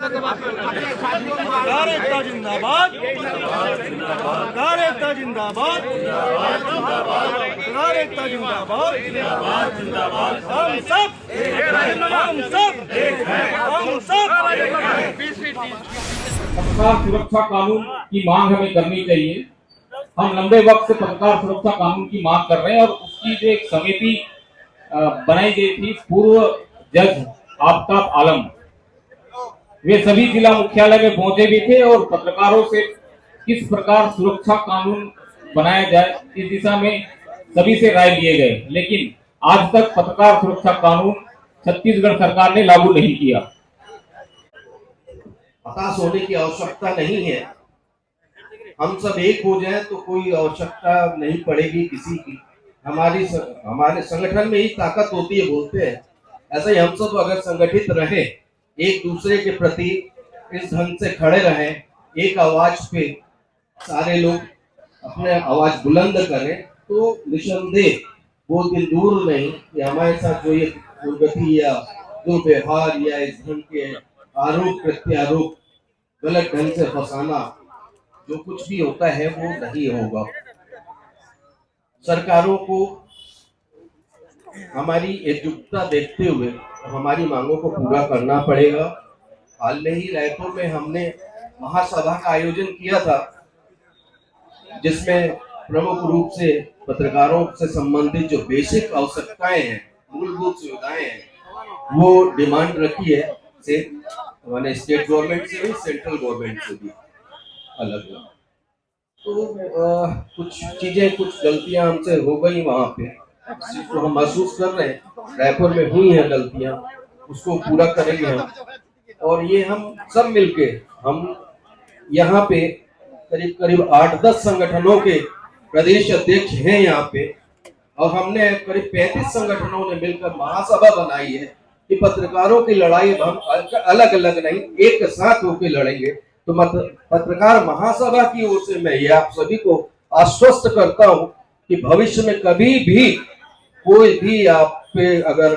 सरकार एकता जिंदाबाद, सरकार एकता जिंदाबाद, सरकार एकता जिंदाबाद, हम सब पत्रकार सुरक्षा कानून की मांग हमें करनी चाहिए। हम लंबे वक्त से पत्रकार सुरक्षा कानून की मांग कर रहे हैं और उसकी जो एक समिति बनाई गई थी, पूर्व जज आफ्ताब आलम, वे सभी जिला मुख्यालय में पहुंचे भी थे और पत्रकारों से किस प्रकार सुरक्षा कानून बनाया जाए इस दिशा में सभी से राय लिए गए, लेकिन आज तक पत्रकार सुरक्षा कानून छत्तीसगढ़ सरकार ने लागू नहीं किया। हताश होने की आवश्यकता नहीं है। हम सब एक हो जाएं तो कोई आवश्यकता नहीं पड़ेगी किसी की। हमारे संगठन में ही ताकत होती है, बोलते हैं। ऐसे ही हम सब अगर संगठित रहे, एक दूसरे के प्रति इस ढंग से खड़े रहें, एक आवाज पे सारे लोग अपने आवाज बुलंद करें, तो निसंदेह वो दिन दूर नहीं कि हमारे साथ जो ये दुर्गति या दुर्व्यवहार या इस ढंग के आरोप प्रत्यारोप, गलत ढंग से फंसाना, जो कुछ भी होता है वो नहीं होगा। सरकारों को हमारी एकजुटता देखते हुए हमारी मांगों को पूरा करना पड़ेगा। हाल में ही रायपुर में हमने महासभा का आयोजन किया था, जिसमें प्रमुख रूप से पत्रकारों से संबंधित जो बेसिक आवश्यकताएं हैं, मूलभूत सुविधाएं हैं, वो डिमांड रखी है से मैंने स्टेट गवर्नमेंट से भी, सेंट्रल गवर्नमेंट से भी अलग अलग। तो कुछ चीजें, कुछ गलतियां हमसे हो गई वहां पे, तो हम महसूस कर रहे हैं रायपुर में हुई हैं गलतियां, उसको पूरा करेंगे हम। और ये हम सब मिलके, हम यहाँ पे करीब करीब 8-10 संगठनों के प्रदेश अध्यक्ष हैं यहाँ पे, और हमने करीब 35 संगठनों ने मिलकर महासभा बनाई है कि पत्रकारों की लड़ाई हम अलग अलग नहीं, एक साथ होकर लड़ेंगे। तो पत्रकार महासभा की ओर से मैं ये आप सभी को आश्वस्त करता हूं कि भविष्य में कभी भी कोई भी आप पे अगर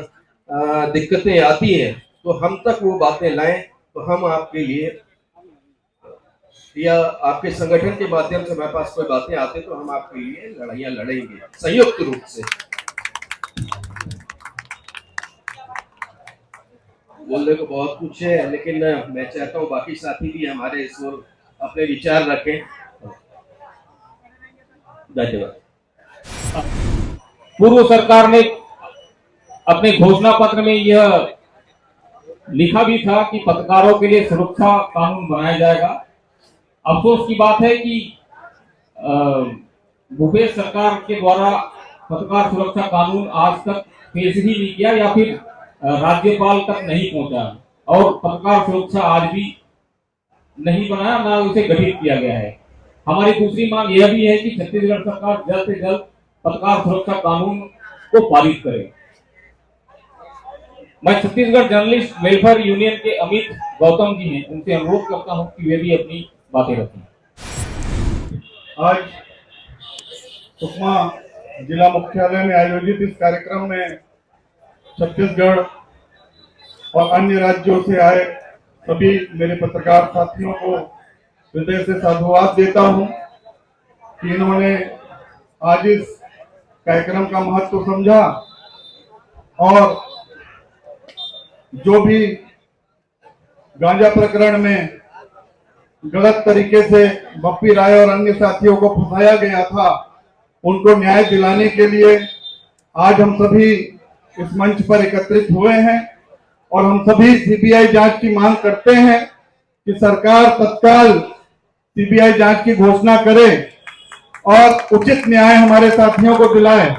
दिक्कतें आती हैं तो हम तक वो बातें लाएं, तो हम आपके लिए या आपके संगठन के माध्यम से हमारे पास कोई बातें आते तो हम आपके लिए लड़ाइयां लड़ेंगे संयुक्त रूप से। बोलने को बहुत कुछ है, लेकिन मैं चाहता हूँ बाकी साथी भी हमारे इस ओर अपने विचार रखें। धन्यवाद। पूर्व सरकार ने अपने घोषणा पत्र में यह लिखा भी था कि पत्रकारों के लिए सुरक्षा कानून बनाया जाएगा। अफसोस की बात है कि भूपेश सरकार के द्वारा पत्रकार सुरक्षा कानून आज तक पेश ही नहीं किया या फिर राज्यपाल तक नहीं पहुंचा, और पत्रकार सुरक्षा आज भी नहीं बना, ना उसे गठित किया गया है। हमारी दूसरी मांग यह भी है कि छत्तीसगढ़ सरकार जल्द से जल्द पत्रकार सुरक्षा कानून को पारित करे। मैं छत्तीसगढ़ जर्नलिस्ट वेलफेयर यूनियन के अमित गौतम जी हैं, उनसे अनुरोध करता हूं कि वे भी अपनी बातें रखें। आज सुकमा जिला मुख्यालय में आयोजित इस कार्यक्रम में छत्तीसगढ़ और अन्य राज्यों से आए सभी मेरे पत्रकार साथियों को हृदय से साधुवाद देता हूं कि इन्होंने आज इस कार्यक्रम का महत्व समझा और जो भी गांजा प्रकरण में गलत तरीके से बप्पी राय और अन्य साथियों को फंसाया गया था, उनको न्याय दिलाने के लिए आज हम सभी इस मंच पर एकत्रित हुए हैं और हम सभी सीबीआई जांच की मांग करते हैं कि सरकार तत्काल सीबीआई जांच की घोषणा करे और उचित न्याय हमारे साथियों को दिलाए।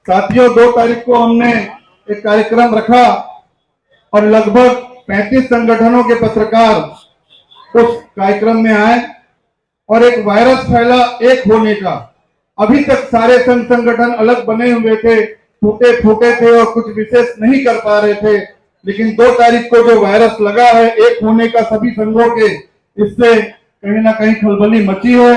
साथियों, 2 तारीख को हमने एक कार्यक्रम रखा और लगभग 35 संगठनों के पत्रकार उस कार्यक्रम में आए और एक वायरस फैला एक होने का। अभी तक सारे संघ संगठन अलग बने हुए थे, टूटे फूटे थे और कुछ विशेष नहीं कर पा रहे थे, लेकिन 2 तारीख को जो वायरस लगा है एक होने का सभी संघों के, इससे कहीं ना कहीं खलबली मची है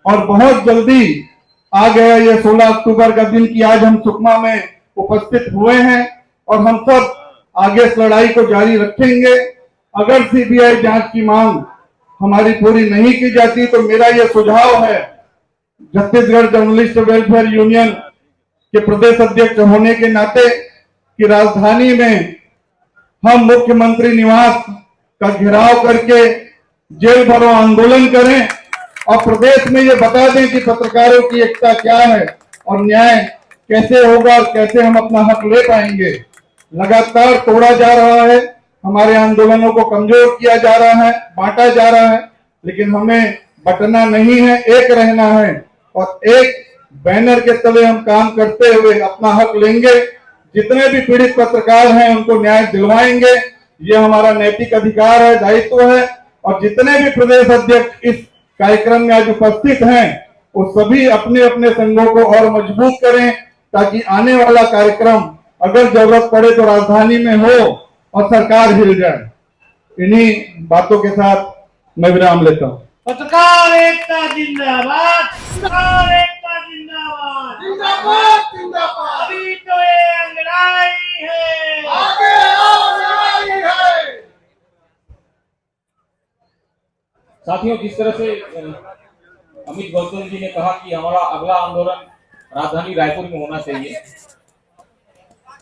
और बहुत जल्दी आ गया ये 16 अक्टूबर का दिन कि आज हम सुकमा में उपस्थित हुए हैं और हम सब आगे इस लड़ाई को जारी रखेंगे। अगर सीबीआई जांच की मांग हमारी पूरी नहीं की जाती तो मेरा यह सुझाव है, छत्तीसगढ़ जर्नलिस्ट वेलफेयर यूनियन के प्रदेश अध्यक्ष होने के नाते, कि राजधानी में हम मुख्यमंत्री निवास का घेराव करके जेल भरो आंदोलन करें और प्रदेश में ये बता दें कि पत्रकारों की एकता क्या है और न्याय कैसे होगा और कैसे हम अपना हक ले पाएंगे। लगातार तोड़ा जा रहा है, हमारे आंदोलनों को कमजोर किया जा रहा है, बांटा जा रहा है, लेकिन हमें बटना नहीं है, एक रहना है और एक बैनर के तले हम काम करते हुए अपना हक लेंगे। जितने भी पीड़ित पत्रकार हैं उनको न्याय दिलवाएंगे, ये हमारा नैतिक अधिकार है, दायित्व है। और जितने भी प्रदेश अध्यक्ष इस कार्यक्रम में आज उपस्थित हैं वो सभी अपने अपने संघों को और मजबूत करें ताकि आने वाला कार्यक्रम अगर जरूरत पड़े तो राजधानी में हो और सरकार हिल जाए। इन्हीं बातों के साथ मैं विराम लेता हूँ। पत्रकार एकता जिंदाबाद, पत्रकार एकता जिंदाबाद, जिंदाबाद जिंदाबाद। अभी तो ये अंगड़ाई है, आगे और लड़ाई है। साथियों, जिस तरह से अमित गौतम जी ने कहा कि हमारा अगला आंदोलन राजधानी रायपुर में होना चाहिए,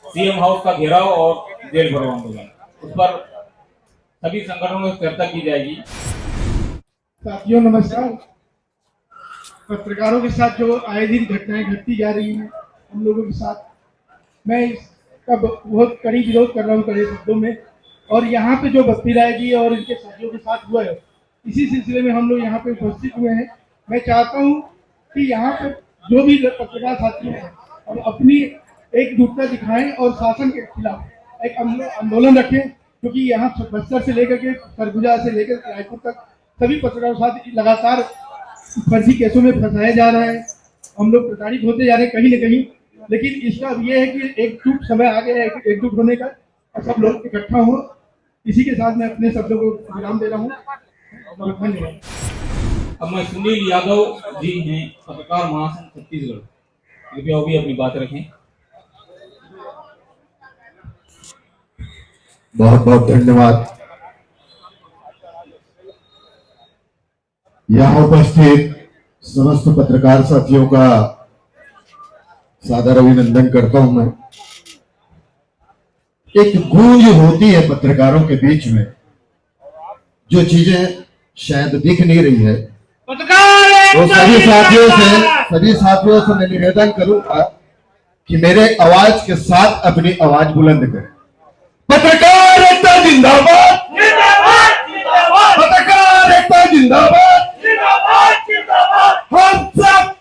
सीएम हाउस का घेराव और जेल भरो आंदोलन, उस पर सभी संगठनों से चर्चा की जाएगी। साथियों नमस्कार। पत्रकारों के साथ जो आए दिन घटनाएं घटती जा रही हैं हम लोगों के साथ, मैं इसका बहुत कड़ी विरोध कर रहा हूँ कड़े शब्दों में। और यहाँ पे जो बस्ती राय जी और इनके साथियों के साथ हुआ है, इसी सिलसिले में हम लोग यहाँ पे उपस्थित हुए हैं। मैं चाहता हूँ कि यहाँ पे जो भी पत्रकार साथी हैं हम अपनी एकजुटता दिखाएं और शासन के खिलाफ एक आंदोलन रखें, क्योंकि यहाँ बस्तर से लेकर के सरगुजा से लेकर रायपुर तक सभी पत्रकारों के साथ लगातार फर्जी केसों में फंसाया जा रहा है। हम लोग प्रताड़ित होते जा रहे हैं कहीं न कहीं, लेकिन इसका अब ये है कि एकजुट समय आ गया है एकजुट होने का और सब लोग इकट्ठा हो। इसी के साथ मैं अपने शब्दों को विराम दे रहा हूँ। धन्यवाद। अब मैं सुनील यादव जी हैं, पत्रकार महासंघ छत्तीसगढ़, कृपया वो भी अपनी बात रखें। बहुत बहुत धन्यवाद। यहाँ उपस्थित समस्त पत्रकार साथियों का सादर अभिनंदन करता हूं। मैं एक गूंज होती है पत्रकारों के बीच में, जो चीजें शायद दिख नहीं रही है, तो सभी साथियों से मैं निवेदन करूंगा कि मेरे आवाज के साथ अपनी आवाज बुलंद करें। पत्रकार एकता जिंदाबाद, जिंदाबाद जिंदाबाद, पत्रकार एकता जिंदाबाद, जिंदाबाद जिंदाबाद, हम सब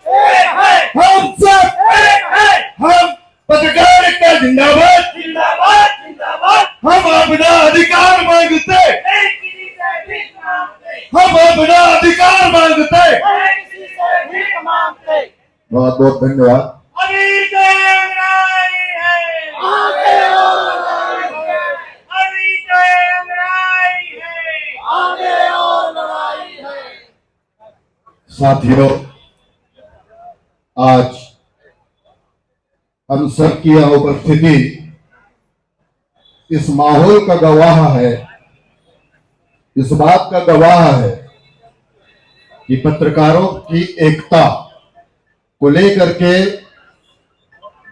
हम पत्रकार एकता जिंदाबाद, जिंदाबाद जिंदाबाद, हम अपना अधिकार मांगते, किसी से भीख मांगते, हम अपना अधिकार मांगते। किसी से भीख मांगते। बहुत बहुत धन्यवाद। अभी तो अंगड़ाई है, आगे और लड़ाई है। अभी तो अंगड़ाई है, आगे और लड़ाई है। साथियों, आज हम सब की यह उपस्थिति इस माहौल का गवाह है, इस बात का गवाह है कि पत्रकारों की एकता को लेकर के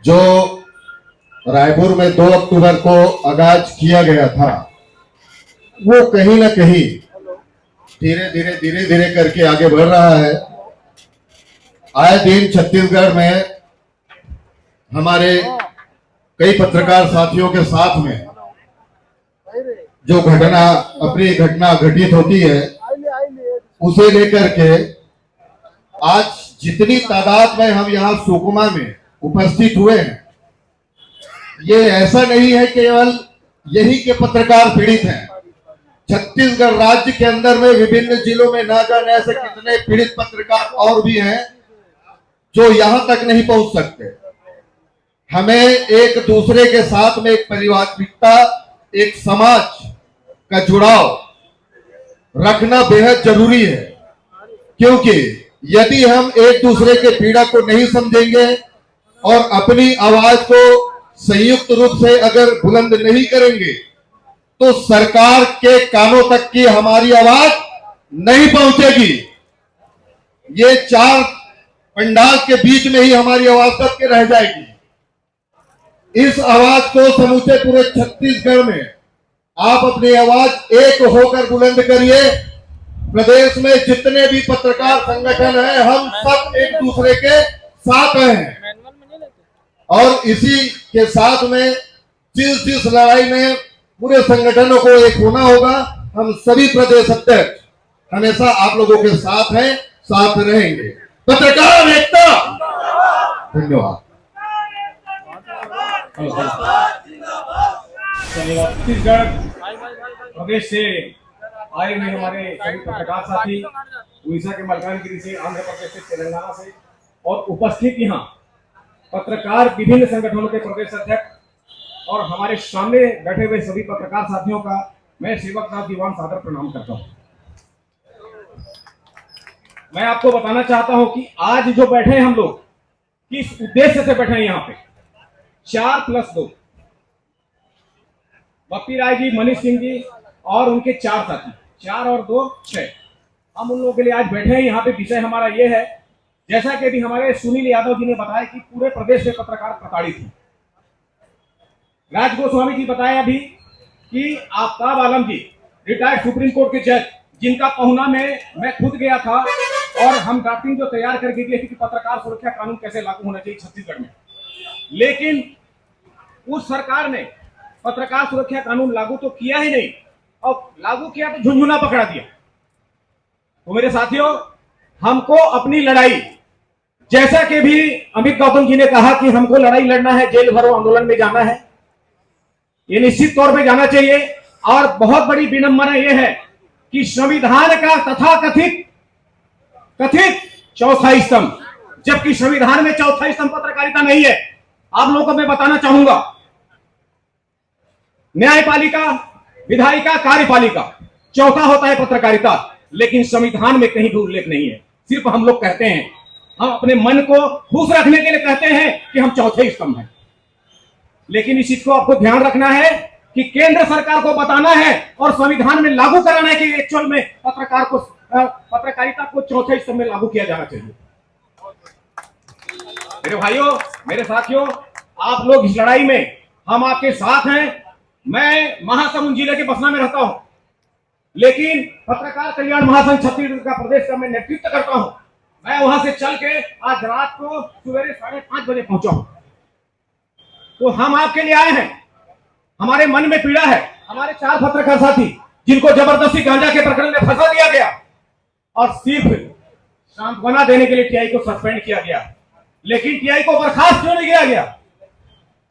जो रायपुर में 2 अक्टूबर को आगाज किया गया था, वो कहीं ना कहीं धीरे धीरे करके आगे बढ़ रहा है। आए दिन छत्तीसगढ़ में हमारे कई पत्रकार साथियों के साथ में जो अपनी घटना घटित होती है, उसे लेकर के आज जितनी तादाद में हम यहाँ सुकमा में उपस्थित हुए हैं, ये ऐसा नहीं है केवल यही के पत्रकार पीड़ित हैं। छत्तीसगढ़ राज्य के अंदर में विभिन्न जिलों में ना जाने ऐसे कितने पीड़ित पत्रकार और भी हैं जो यहां तक नहीं पहुंच सकते। हमें एक दूसरे के साथ में एक पारिवारिकता, एक समाज का जुड़ाव रखना बेहद जरूरी है, क्योंकि यदि हम एक दूसरे के पीड़ा को नहीं समझेंगे और अपनी आवाज को संयुक्त रूप से अगर बुलंद नहीं करेंगे तो सरकार के कानों तक की हमारी आवाज नहीं पहुंचेगी। ये चार पंडाल के बीच में ही हमारी आवाज दब के रह जाएगी। इस आवाज को समूचे पूरे छत्तीसगढ़ में आप अपनी आवाज एक होकर बुलंद करिए। प्रदेश में जितने भी पत्रकार संगठन हैं, हम सब एक दूसरे के साथ हैं और इसी के साथ में जिस लड़ाई में पूरे संगठनों को एक होना होगा, हम सभी प्रदेश अध्यक्ष हमेशा आप लोगों के साथ हैं, साथ रहेंगे। पत्रकार एकता। धन्यवाद। छत्तीसगढ़ प्रदेश से आए हुए हमारे सभी पत्रकार साथी, उड़ीसा के मलकानगिरी से, आंध्र प्रदेश से, तेलंगाना से और उपस्थित यहाँ पत्रकार विभिन्न संगठनों के प्रदेश अध्यक्ष और हमारे सामने बैठे हुए सभी पत्रकार साथियों का मैं सेवकनाथ दीवान सादर प्रणाम करता हूँ। मैं आपको बताना चाहता हूं कि आज जो बैठे हैं हम लोग किस उद्देश्य से बैठे हैं यहाँ पे। 4+2 बप्पी राय जी, मनीष सिंह जी और उनके 4 साथी, 4 और 2 6। हम उन लोगों के लिए आज बैठे हैं यहाँ पे। विषय हमारा ये है, जैसा कि अभी हमारे सुनील यादव जी ने बताया कि पूरे प्रदेश से पत्रकार प्रताड़ित हैं। राज गोस्वामी जी बताया अभी कि आफ्ताब आलम जी रिटायर्ड सुप्रीम कोर्ट के जज, जिनका पहुना में मैं खुद गया था और हम ड्राफ्टिंग जो तैयार करके दिए थी कि पत्रकार सुरक्षा कानून कैसे लागू होना चाहिए छत्तीसगढ़ में, लेकिन उस सरकार ने पत्रकार सुरक्षा कानून लागू तो किया ही नहीं और लागू किया तो झुंझुना पकड़ा दिया। तो मेरे साथियों, हमको अपनी लड़ाई, जैसा कि भी अमित गौतम जी ने कहा कि हमको लड़ाई लड़ना है, जेल भरो आंदोलन में जाना है, ये निश्चित तौर पे जाना चाहिए। और बहुत बड़ी विडंबना यह है कि संविधान का तथाकथित चौथा स्तंभ, जबकि संविधान में चौथा स्तंभ पत्रकारिता नहीं है। आप लोगों को मैं बताना चाहूंगा, न्यायपालिका, विधायिका, कार्यपालिका, चौथा होता है पत्रकारिता, लेकिन संविधान में कहीं भी उल्लेख नहीं है। सिर्फ हम लोग कहते हैं, हम अपने मन को खुश रखने के लिए कहते हैं कि हम चौथे स्तंभ हैं, लेकिन इस चीज को आपको ध्यान रखना है कि केंद्र सरकार को बताना है और संविधान में लागू कराना है कि एक्चुअल में पत्रकारिता को चौथे स्तंभ में लागू किया जाना चाहिए। मेरे भाइयों, मेरे साथियों, आप लोग इस लड़ाई में हम आपके साथ हैं। मैं महासमुंद जिले के बसना में रहता हूं, लेकिन पत्रकार कल्याण महासंघ छत्तीसगढ़ का प्रदेश का मैं नेतृत्व करता हूं। मैं वहां से चल के आज रात को सवेरे 5:30 बजे पहुंचा हूं। तो हम आपके लिए आए हैं। हमारे मन में पीड़ा है। हमारे 4 पत्रकार साथी जिनको जबरदस्ती गांजा के प्रकरण में फंसा दिया गया और सिर्फ सांत्वना देने के लिए टीआई को सस्पेंड किया गया, लेकिन टीआई को बर्खास्त क्यों नहीं किया गया?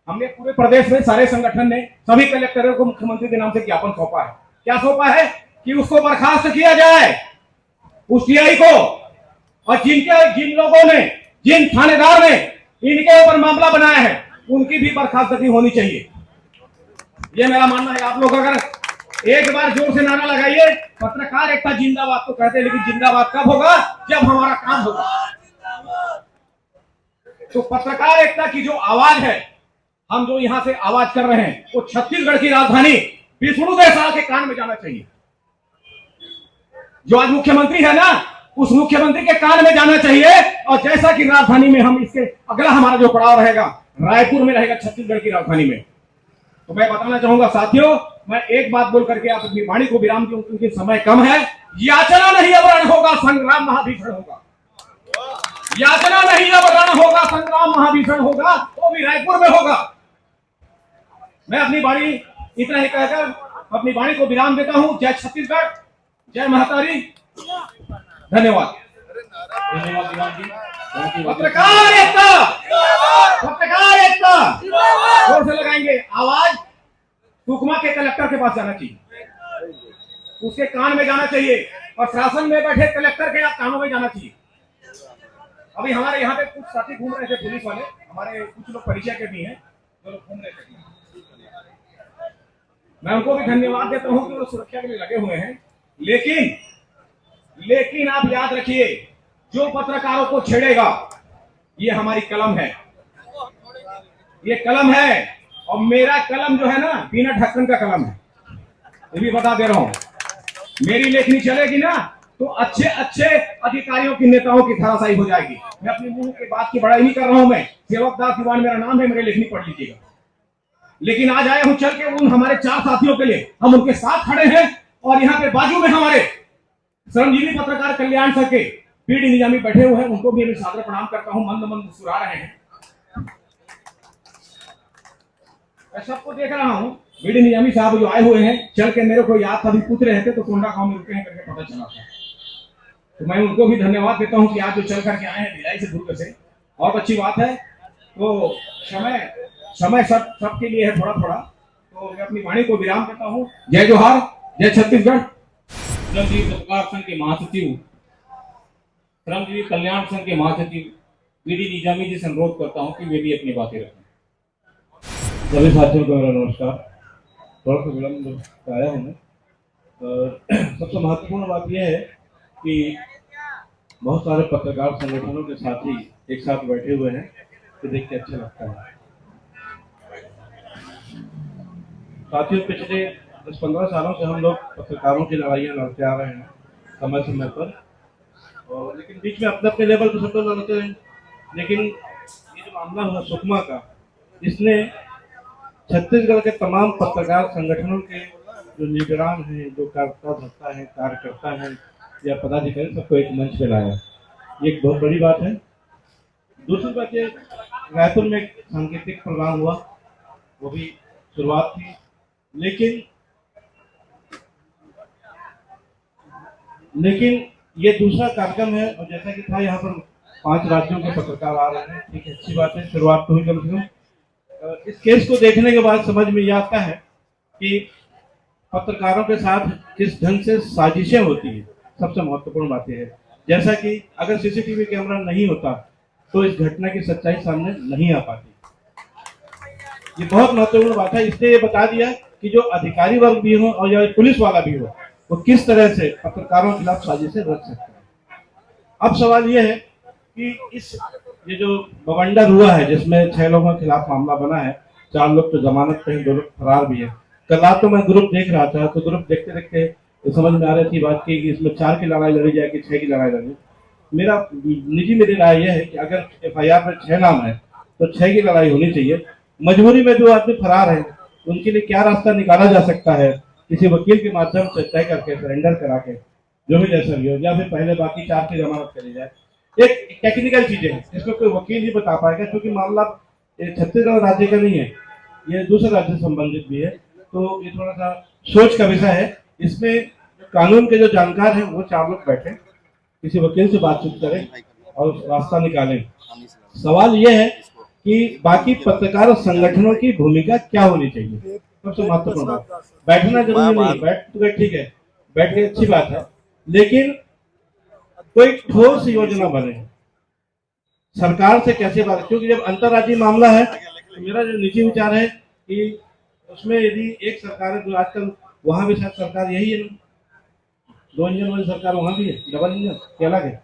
हमने पूरे प्रदेश में सारे संगठन ने सभी कलेक्टरों को मुख्यमंत्री के नाम से ज्ञापन सौंपा है। क्या सौंपा है? कि उसको बर्खास्त किया जाए, उस टीआई को। और जिन लोगों ने, जिन थानेदार ने इनके ऊपर मामला बनाया है, उनकी भी बर्खास्तगी होनी चाहिए। ये मेरा मानना है। आप लोग अगर एक बार जोर से नारा लगाइए, पत्रकार एकता जिंदाबाद तो कहते हैं, लेकिन जिंदाबाद कब होगा? जब हमारा काम होगा। तो पत्रकार एकता की जो आवाज है, हम जो यहां से आवाज कर रहे हैं, वो छत्तीसगढ़ की राजधानी विष्णुदेव साह के कान में जाना चाहिए। जो आज मुख्यमंत्री है ना, उस मुख्यमंत्री के कान में जाना चाहिए। और जैसा कि राजधानी में हम इसके अगला हमारा जो पड़ाव रहेगा रायपुर में रहेगा, छत्तीसगढ़ की राजधानी में। तो मैं बताना चाहूंगा साथियों, मैं एक बात बोल करके आप अपनी वाणी को विराम दूं, क्योंकि समय कम है। याचना नहीं अब रण होगा, संग्राम महाभीषण होगा। याचना नहीं अब रण होगा, संग्राम महाभीषण होगा, वो भी रायपुर में होगा। मैं अपनी वाणी इतना ही कहकर अपनी वाणी को विराम देता हूं। जय छत्तीसगढ़, जय महतारी, धन्यवाद। धन्यवाद दीवान जी। पत्रकार एकता, पत्रकार एकता, जोर से लगाएंगे आवाज। सुकमा के कलेक्टर के पास जाना चाहिए, उसके कान में जाना चाहिए, और शासन में बैठे कलेक्टर के कानों में जाना चाहिए। अभी हमारे यहाँ पे कुछ साथी घूम रहे थे, पुलिस वाले, हमारे कुछ लोग परिचय के भी हैं, जो लोग घूम रहे थे। मैं उनको भी धन्यवाद देता हूं कि वो सुरक्षा के लिए लगे हुए हैं। लेकिन आप याद रखिए, जो पत्रकारों को छेड़ेगा, ये हमारी कलम है, ये कलम है। और मेरा कलम जो है ना, बिना ढक्कन का कलम है। ये भी बता दे रहा हूं, मेरी लेखनी चलेगी ना तो अच्छे अच्छे अधिकारियों की, नेताओं की धराशायी हो जाएगी। मैं अपनी मुंह की बात की बड़ाई नहीं कर रहा हूं, मैं सेवकदास दीवान मेरा नाम है, मेरी लेखनी पढ़ लीजिएगा। लेकिन आज आया हूं चल के उन हमारे 4 साथियों के लिए, हम उनके साथ खड़े हैं और यहाँ पे बाजू में हमारे श्रमजीवी पत्रकार कल्याण संघ के पीडी निजामी बैठे हुए हैं, उनको भी मैं सादर प्रणाम करता हूं, मंद मंद मुस्कुरा रहे हैं। मैं सबको देख रहा हूं, पीडी निजामी साहब जो आए हुए हैं, चल के मेरे को याद था, अभी पूछ रहे थे तो कोंडा गांव में रुके हैं करके पता चला था, तो मैं उनको भी धन्यवाद देता हूं कि आज जो चल करके आए हैं भिलाई से, दुर्ग से, बहुत अच्छी बात है। तो समय सबके लिए है थोड़ा थोड़ा, तो मैं अपनी वाणी को विराम करता हूं। जय जोहार, जय छत्तीसगढ़। श्रमजीवी पत्रकार संघ के महासचिव, श्रमजीवी कल्याण संघ के महासचिव पीडी निजामी जी से अनुरोध करता हूं कि वे भी अपनी बातें रखें। सभी साथियों को मेरा नमस्कार। थोड़ा सा विलंब आया हूँ मैं। सबसे महत्वपूर्ण बात यह है कि बहुत सारे पत्रकार संगठनों के साथी एक साथ बैठे हुए हैं, तो देख के अच्छा लगता है। साथियों, पिछले 10-15 सालों से हम लोग पत्रकारों की लड़ाइयाँ लड़ते आ रहे हैं समय समय पर, और लेकिन बीच में अपने अपने लेवल पर सब लोग लड़ते हैं। लेकिन ये जो मामला हुआ सुकमा का, इसने छत्तीसगढ़ के तमाम पत्रकार संगठनों के जो लीडरान हैं, जो कार्यकर्ता हैं, कार्यकर्ता हैं या पदाधिकारी, सबको एक मंच पे लाया। ये एक बहुत बड़ी बात है। दूसरी बात ये, रायपुर में एक सांकेतिक प्रोग्राम हुआ, वो भी शुरुआत थी, लेकिन ये दूसरा कार्यक्रम है। और जैसा कि था, यहाँ पर 5 राज्यों के पत्रकार आ रहे हैं, ठीक है, अच्छी बात है, शुरुआत तो हुई कम से कम। इस केस को देखने के बाद समझ में ये आता है कि पत्रकारों के साथ किस ढंग से साजिशें होती है। सबसे महत्वपूर्ण बात यह है, जैसा कि अगर सीसीटीवी कैमरा नहीं होता तो इस घटना की सच्चाई सामने नहीं आ पाती। ये बहुत महत्वपूर्ण बात है। इसलिए ये बता दिया कि जो अधिकारी वर्ग भी हो और या पुलिस वाला भी हो, वो किस तरह से पत्रकारों के खिलाफ साजिशें रच सकते हैं। अब सवाल ये है कि ये जो बवंडर हुआ है, जिसमें 6 लोगों के खिलाफ मामला बना है, 4 लोग तो जमानत पे हैं, 2 लोग फरार भी है। कल रात तो मैं ग्रुप देख रहा था, तो ग्रुप देखते देखते तो समझ में आ रही थी बात की कि इसमें 4 की लड़ाई लड़ी जाए कि 6 की लड़ाई लड़ी। मेरी राय यह है कि अगर FIR में 6 नाम है तो 6 की लड़ाई होनी चाहिए। मजबूरी में जो आदमी फरार है, उनके लिए क्या रास्ता निकाला जा सकता है, किसी वकील के माध्यम से तय करके, सरेंडर करा के, जो भी जैसा भी हो, या फिर पहले बाकी 4 की जमानत करी जाए। एक टेक्निकल चीजें हैं, इसमें कोई वकील ही बता पाएगा, क्योंकि मामला छत्तीसगढ़ राज्य का नहीं है, ये दूसरे राज्य से संबंधित भी है। तो ये थोड़ा सा सोच का विषय है। इसमें कानून के जो जानकार हैं वो 4 लोग बैठे, किसी वकील से बातचीत करें और रास्ता निकालें। सवाल ये है कि बाकी पत्रकार और संगठनों की भूमिका क्या होनी चाहिए। सबसे महत्वपूर्ण बात, बैठना जरूरी नहीं, बैठ तो ठीक है, बैठ के अच्छी बात है, लेकिन कोई ठोस योजना बने सरकार से कैसे बात। क्योंकि जब अंतर्राज्यीय मामला है, तो मेरा जो निजी विचार है कि उसमें यदि एक सरकार है, जो आजकल वहां भी शायद सरकार यही है, 2 इंजन वाली सरकार वहां भी है, डबल इंजन क्या अलग है,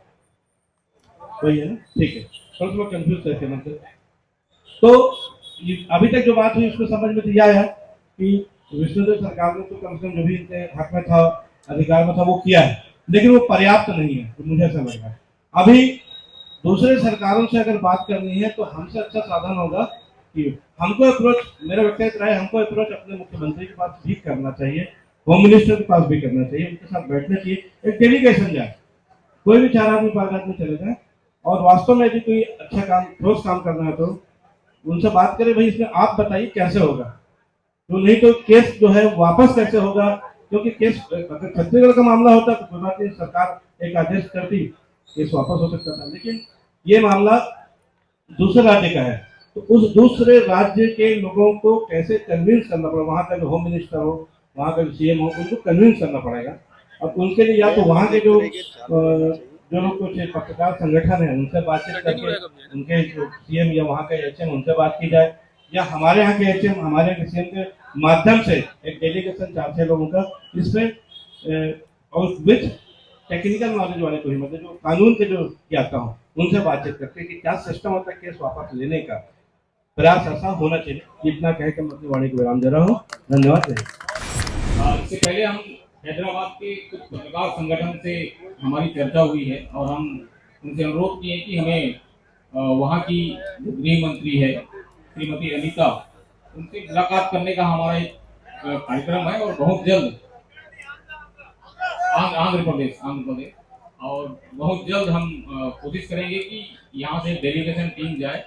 वही है ना, ठीक है, थोड़ा सा कंफ्यूज रहते हैं मतलब। तो अभी तक जो बात हुई उसमें समझ में दिया है कि विष्णुदेव सरकार ने तो कम से कम जो भी इनके हक में था, अधिकार में था, वो किया है, लेकिन वो पर्याप्त नहीं है, तो मुझे ऐसा लग रहा है। अभी दूसरे सरकारों से अगर बात करनी है तो हमसे अच्छा साधन होगा कि हमको अप्रोच, मेरा व्यक्तिगत राय, हमको अप्रोच अपने मुख्यमंत्री के पास भी करना चाहिए, होम मिनिस्टर के पास भी करना चाहिए, उनके साथ बैठना चाहिए, एक डेलीगेशन जाए, कोई भी 4 आदमी 5 आदमी चले जाए, और वास्तव में यदि कोई अच्छा काम, ठोस काम करना है तो उनसे बात करें, भाई इसमें आप बताइए कैसे होगा, तो नहीं तो केस जो है वापस कैसे होगा। क्योंकि केस अगर छत्तीसगढ़ का मामला होता तो कोई बात नहीं, सरकार एक आदेश करती, केस वापस हो सकता था, लेकिन ये मामला दूसरे राज्य का है, तो उस दूसरे राज्य के लोगों को कैसे कन्विंस करना पड़ेगा, वहाँ का जो होम मिनिस्टर हो, वहाँ का जो CM हो, उनको कन्विंस करना पड़ेगा। और उनके लिए या तो वहाँ के जो लोग कुछ पत्रकार संगठन है उनसे बातचीत करके, उनके जो CM या वहाँ के HM उनसे बात की जाए, या हमारे यहाँ के HM हमारे यहाँ के CM के माध्यम से एक डेलीगेशन 4-6 लोगों का, इसमें और विथ टेक्निकल नॉलेज वाले कोई, मतलब जो कानून के जो ज्ञाता हो, उनसे बातचीत करके कि क्या सिस्टम होता है केस वापस लेने का, प्रयास ऐसा होना चाहिए। इतना कह के मैं अपनी वाणी को विराम दे रहा हूँ। धन्यवाद। इससे पहले हम हैदराबाद के कुछ पत्रकार संगठन से हमारी चर्चा हुई है और हम उनसे अनुरोध किए कि हमें वहाँ की जो गृह मंत्री है श्रीमती अनीता, उनसे मुलाकात करने का हमारा एक कार्यक्रम है और बहुत जल्द आंध्र प्रदेश और बहुत जल्द हम कोशिश करेंगे कि यहाँ से डेलीगेशन टीम जाए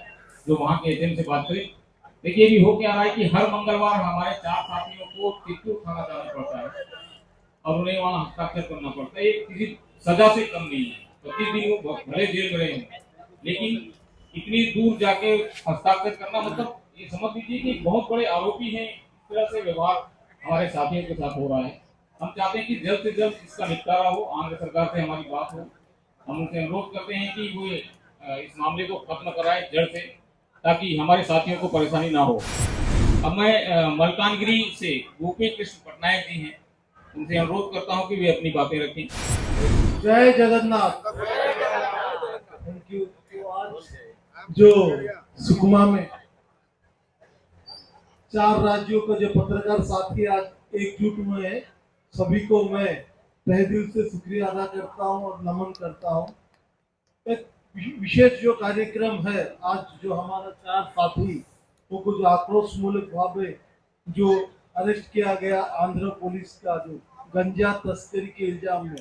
जो वहाँ के एजेंट से बात करे। देखिए भी हो क्या रहा है कि हर मंगलवार हमारे 4 साथियों को चित्तूर थाना जाना पड़ता है और उन्हें वहाँ हस्ताक्षर करना पड़ता है। ये किसी सजा से कम नहीं है। 25 दिन वो भले जेल में रहे हैं, लेकिन इतनी दूर जाके हस्ताक्षर करना मतलब ये समझ लीजिए कि बहुत बड़े आरोपी हैं। इस तरह से व्यवहार हमारे साथियों के साथ हो रहा है। हम चाहते हैं कि जल्द से जल्द इसका निपटारा हो, आंध्र सरकार से हमारी बात हो। हम उनसे अनुरोध करते हैं कि वो इस मामले को खत्म कराए जड़ से, ताकि हमारे साथियों को परेशानी ना हो। अब मैं मलकानगिरी से गोपी कृष्ण पटनायक जी हैं, उनसे अनुरोध करता हूं कि वे अपनी बातें रखें। जय जगन्नाथ। Thank you. तो आज जो सुकमा में 4 राज्यों के जो पत्रकार साथी आज एकजुट हुए हैं, सभी को मैं तहे दिल से शुक्रिया अदा करता हूं और नमन करता हूं। एक विशेष जो कार्यक्रम है आज, जो हमारा 4 साथी को कुछ आक्रोश मूलक भावे जो अरेस्ट किया गया आंध्र पुलिस का जो गंजा तस्करी के इल्जाम में,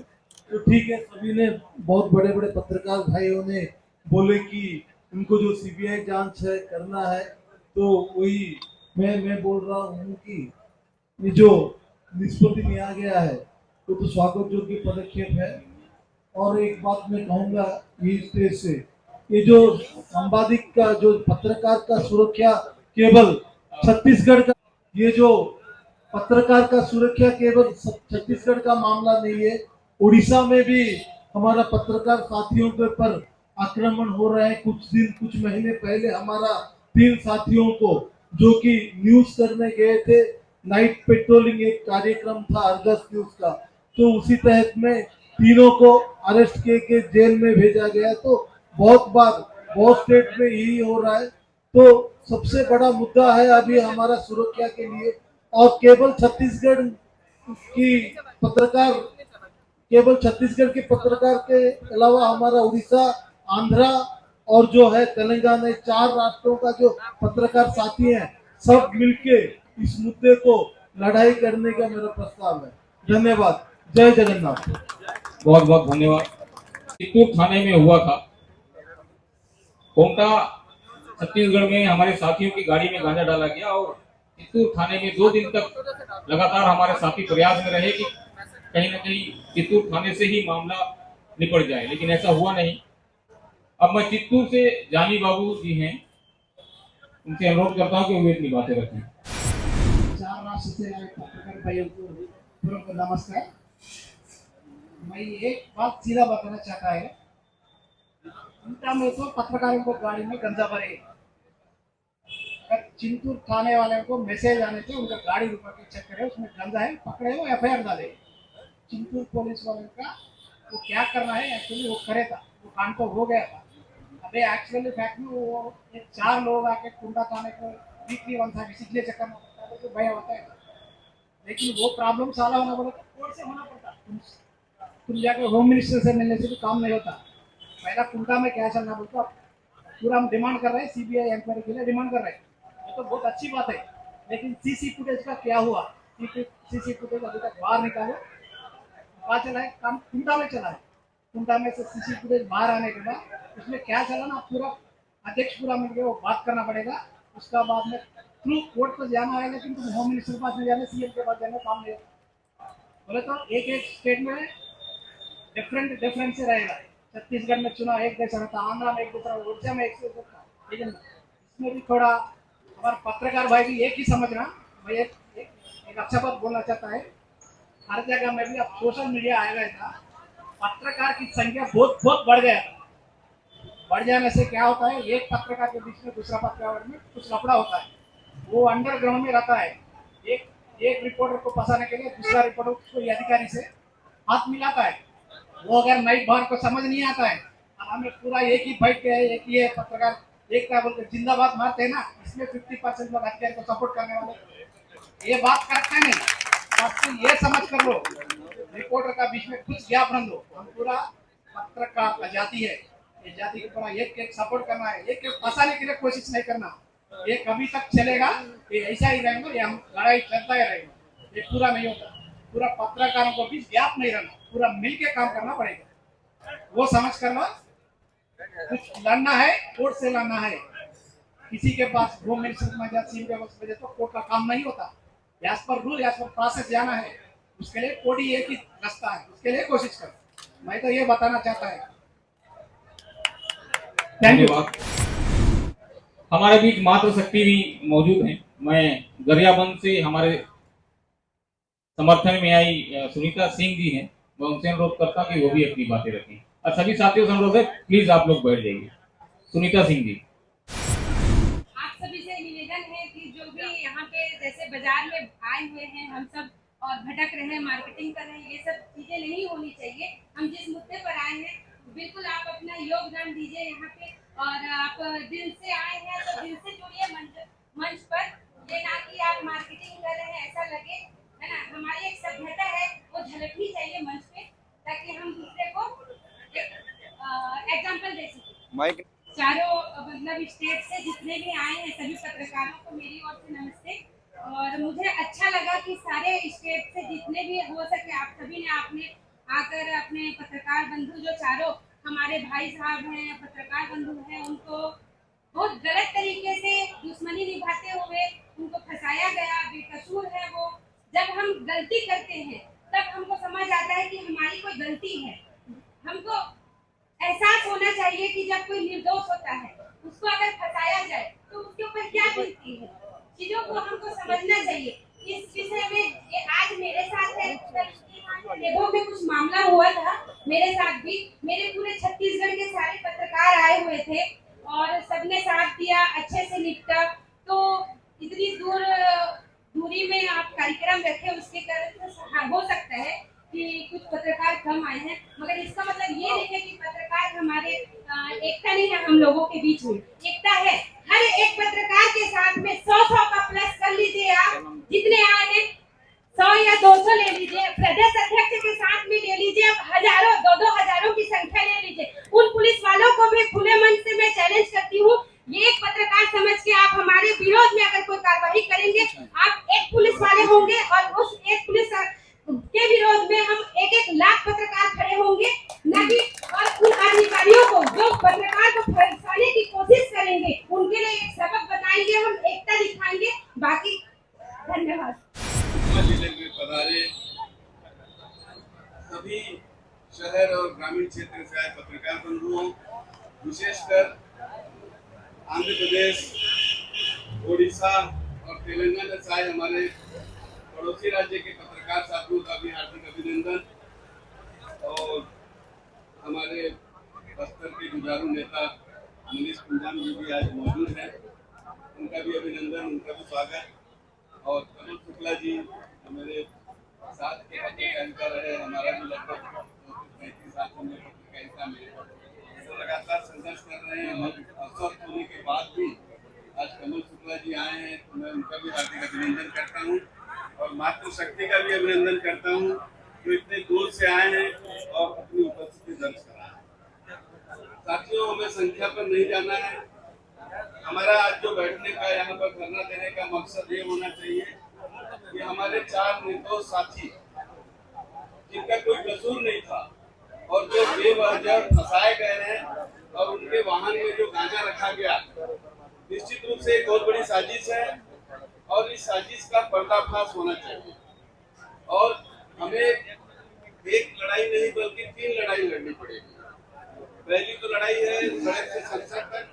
तो ठीक है, सभी ने बहुत बड़े बड़े पत्रकार भाइयों ने बोले कि उनको जो सीबीआई जांच है करना है, तो वही मैं बोल रहा हूँ कि ये जो निष्पत्ति लिया गया है वो तो स्वागत योग्य पदक्षेप है। और एक बात मैं कहूँगा ये स्टेज से, ये जो संवादिक का जो पत्रकार का सुरक्षा केवल छत्तीसगढ़ का, ये जो पत्रकार का सुरक्षा केवल छत्तीसगढ़ का मामला नहीं है, उड़ीसा में भी हमारा पत्रकार साथियों के पर आक्रमण हो रहा है। कुछ महीने पहले हमारा 3 साथियों को जो कि न्यूज करने गए थे, नाइट पेट्रोलिंग एक कार्यक्रम था अर्गस न्यूज का, तो उसी तहत में तीनों को अरेस्ट के जेल में भेजा गया। तो बहुत स्टेट में यही हो रहा है। तो सबसे बड़ा मुद्दा है अभी हमारा सुरक्षा के लिए, और केवल छत्तीसगढ़ के पत्रकार के अलावा हमारा उड़ीसा, आंध्रा और जो है तेलंगाना, 4 राष्ट्रों का जो पत्रकार साथी हैं, सब मिलके इस मुद्दे को लड़ाई करने का मेरा प्रस्ताव है। धन्यवाद। जय जगन्नाथ। बहुत बहुत धन्यवाद। चित्तूर थाने में हुआ था, कोंटा छत्तीसगढ़ में हमारे साथियों की गाड़ी में गांजा डाला गया और चित्तूर थाने में 2 दिन तक लगातार हमारे साथी प्रयास में रहे कि कहीं ना कहीं चित्तूर थाने से ही मामला निपट जाए, लेकिन ऐसा हुआ नहीं। अब मैं चित्तूर से जानी बाबू जी हैं, उनसे अनुरोध करता हूँ कि वे अपनी बातें रखें। 4 राष्ट्र से आए पत्रकार भाइयों को नमस्कार। मैं एक बात सीधा बताना चाहता है, उनका में तो पत्रकारों को गाड़ी में गंजा भरे, चिंतूर थाने वाले को मैसेज आने से उनका गाड़ी रुका के चेक करे, उसमें गंजा है, पकड़े वो एफआईआर डाले। चिंतूर पुलिस वाले का वो क्या करना है एक्चुअली वो करे था, वो काम तो हो गया था। अबे एक्चुअली फैक्ट में वो 4 लोग आके कुंडा थाने को वीकली वन था इसलिए चक्कर में पड़ता है, तो भय होता है। लेकिन वो प्रॉब्लम साला होना बोला तो कोर्ट से होना पड़ता। तुम जाके होम मिनिस्टर से मिलने से भी काम नहीं होता। पहला कुंडा में क्या चलना बोलता, पूरा हम डिमांड कर रहे हैं, सीबीआई इंक्वायरी के लिए डिमांड कर रहे हैं, ये तो बहुत अच्छी बात है। लेकिन सीसी फुटेज का क्या हुआ? सीसी फुटेज अभी तक बाहर निकालो, पता चला है काम कुंडा में चला है। कुंडा में से सीसी फुटेज बाहर आने के बाद उसमें क्या चला ना, पूरा अध्यक्ष पूरा मिल गया, वो बात करना पड़ेगा। उसका बाद में थ्रू कोर्ट पर जाना है, लेकिन तुम होम मिनिस्टर के पास नहीं जाना, सीएम के पास जाना, काम नहीं होता। बोले तो एक स्टेट में डिफरेंट से रहेगा। छत्तीसगढ़ में चुनाव एक जैसा रहता, आंध्रा में एक जैसा, उड़ीसा में एक जैसा, लेकिन इसमें भी थोड़ा हमारे पत्रकार भाई भी एक ही समझना। मैं एक अच्छा बात बोलना चाहता है, हर जगह में भी अब सोशल मीडिया आ गया था, पत्रकार की संख्या बहुत बढ़ गया। बढ़ जाने से क्या होता है, एक पत्रकार के बीच में दूसरा पत्रकार में कुछ लफड़ा होता है, वो अंडरग्राउंड में रहता है। एक रिपोर्टर को फंसाने के लिए दूसरा रिपोर्टर कोई अधिकारी से हाथ मिलाता है। वो अगर नाइट बाहर को समझ नहीं आता है, हमें पूरा एक ही फाइट के है, एक ही है पत्रकार, एक क्या बोलते जिंदाबाद मारते हैं ना, इसमें 50% लोग अधिकारी को सपोर्ट करने वाले, ये बात करते नहीं। बस ये समझ कर लो, रिपोर्टर का बीच में कुछ गैप न दो। हम पूरा पत्रकार का जाति है, ये जाति को पूरा एक एक सपोर्ट करना है, एक एक फंसाने के लिए कोशिश नहीं करना। ये कभी तक चलेगा, ये ऐसा ही रहेगा, ये हम लड़ाई चलता ही रहेगा, ये पूरा नहीं होता। पूरा पत्रकारों को बीच गैप नहीं रहना, पूरा मिलके काम करना पड़ेगा। वो समझ कर लो, कुछ लड़ना है कोर्ट से लड़ना है, किसी के पास 2 मिनट से तो कोर्ट का काम नहीं होता। As per rule, as per process जाना है, उसके लिए कोर्ट ही एक ही रास्ता है, उसके लिए कोशिश करो। मैं तो ये बताना चाहता है। Thank you. धन्यवाद। हमारे बीच मातृ शक्ति भी मौजूद हैं। मैं गरियाबंद से हमारे समर्थन में आई सुनीता सिंह जी हैं, मैं उनसे अनुरोध करता हूं कि वो भी अपनी बातें रखें। और सभी साथियों से अनुरोध है, प्लीज आप लोग बैठ जाइए। सुनीता सिंह जी। आप सभी से निवेदन है कि जो भी यहाँ पे जैसे बाजार में आए हुए हैं हम सब और भटक रहे हैं, मार्केटिंग कर रहे हैं, ये सब चीजें नहीं होनी चाहिए। हम जिस मुद्दे पर आए हैं बिल्कुल आप अपना योगदान दीजिए यहाँ पे, और आप दिल से आए हैं तो दिल से जुड़िए मंच पर, ये ना कि आप मार्केटिंग कर रहे हैं ऐसा लगे, है ना। हमारी एक सभ्यता है वो झलकनी चाहिए मंच पे, ताकि हम दूसरे को एग्जाम्पल दे सकें। चारों मतलब स्टेट से जितने भी आए हैं सभी पत्रकारों को मेरी ओर से नमस्ते। और मुझे अच्छा लगा कि सारे स्टेट से जितने भी हो सके आप सभी ने आपने आकर अपने पत्रकार बंधु जो चारों हमारे भाई साहब हैं, पत्रकार बंधु हैं, उनको बहुत गलत तरीके से दुश्मनी निभाते हुए उनको फंसाया गया, बेकसूर है वो। जब हम गलती करते हैं तब हमको समझ आता है कि हमारी कोई गलती है। हमको एहसास होना चाहिए कि जब कोई निर्दोष होता है उसको अगर फंसाया जाए तो उसके ऊपर क्या बीतती है, चीजों को हमको समझना चाहिए। इस विषय में ये आज मेरे साथ है, देखो में कुछ मामला हुआ था मेरे साथ भी, मेरे पूरे छत्तीसगढ़ के सारे पत्रकार आए हुए थे और सबने साथ दिया, अच्छे से निपटा। तो इतनी दूरी में आप कार्यक्रम रखे, उसके कारण हो सकता है कि कुछ पत्रकार कम आए हैं, मगर इसका मतलब ये नहीं है कि पत्रकार हमारे एकता नहीं है। हम लोगों के बीच में एकता है, हर एक पत्रकार के साथ में 100 का प्लस कर लीजिए। आप जितने आए हैं 100 या 200 ले लीजिए, प्रदेश अध्यक्ष के साथ में ले लीजिए, आप हजारों 2-2 हजारों की संख्या ले लीजिए। उन पुलिस वालों को भी खुले मन से मैं चैलेंज करती हूँ, ये एक पत्रकार समझ के आप हमारे विरोध में अगर कोई कार्रवाई करेंगे, आप एक पुलिस वाले होंगे और उस एक पुलिस के विरोध में हम 1-1 लाख पत्रकार खड़े होंगे, न कि और उन अधिकारियों को जो पत्रकार को फंसाने की कोशिश करेंगे उनके लिए एक सबक बताएंगे, हम एकता दिखाएंगे। बाकी धन्यवाद। जिले में पधारे सभी शहर और ग्रामीण क्षेत्र से आए पत्रकार बंधुओं, विशेषकर आंध्र प्रदेश, ओडिशा और तेलंगाना से आए हमारे पड़ोसी राज्य के पत्रकार साथियों का भी हार्दिक अभिनंदन। और हमारे बस्तर के जुझारू नेता मनीष कुंजाम जी भी आज मौजूद हैं, उनका भी अभिनंदन, उनका भी स्वागत। और कमल शुक्ला जी मेरे साथ के पत्रकारिता रहे, हमारा भी लगभग 35 साल में पत्रकारिता में तो लगातार संघर्ष कर रहे हैं। अस्वस्थ होने के बाद भी आज कमल शुक्ला जी आए हैं, तो मैं उनका भी हार्दिक अभिनंदन करता हूँ और मातृ शक्ति का भी अभिनंदन करता हूँ जो इतने दूर से आए हैं और अपनी उपस्थिति दर्ज करा है। साथियों, हमें संख्या पर नहीं जाना है, हमारा आज जो बैठने का यहाँ पर धरना देने का मकसद ये होना चाहिए कि हमारे 4 निर्दोष साथी जिनका कोई कसूर नहीं था और जो बेवजह फंसाए गए हैं और उनके वाहन में जो गांजा रखा गया, निश्चित रूप से एक बहुत बड़ी साजिश है और इस साजिश का पर्दाफाश होना चाहिए। और हमें एक लड़ाई नहीं बल्कि 3 लड़ाई लड़नी पड़ेगी। पहली तो लड़ाई है सड़क से संसद तक,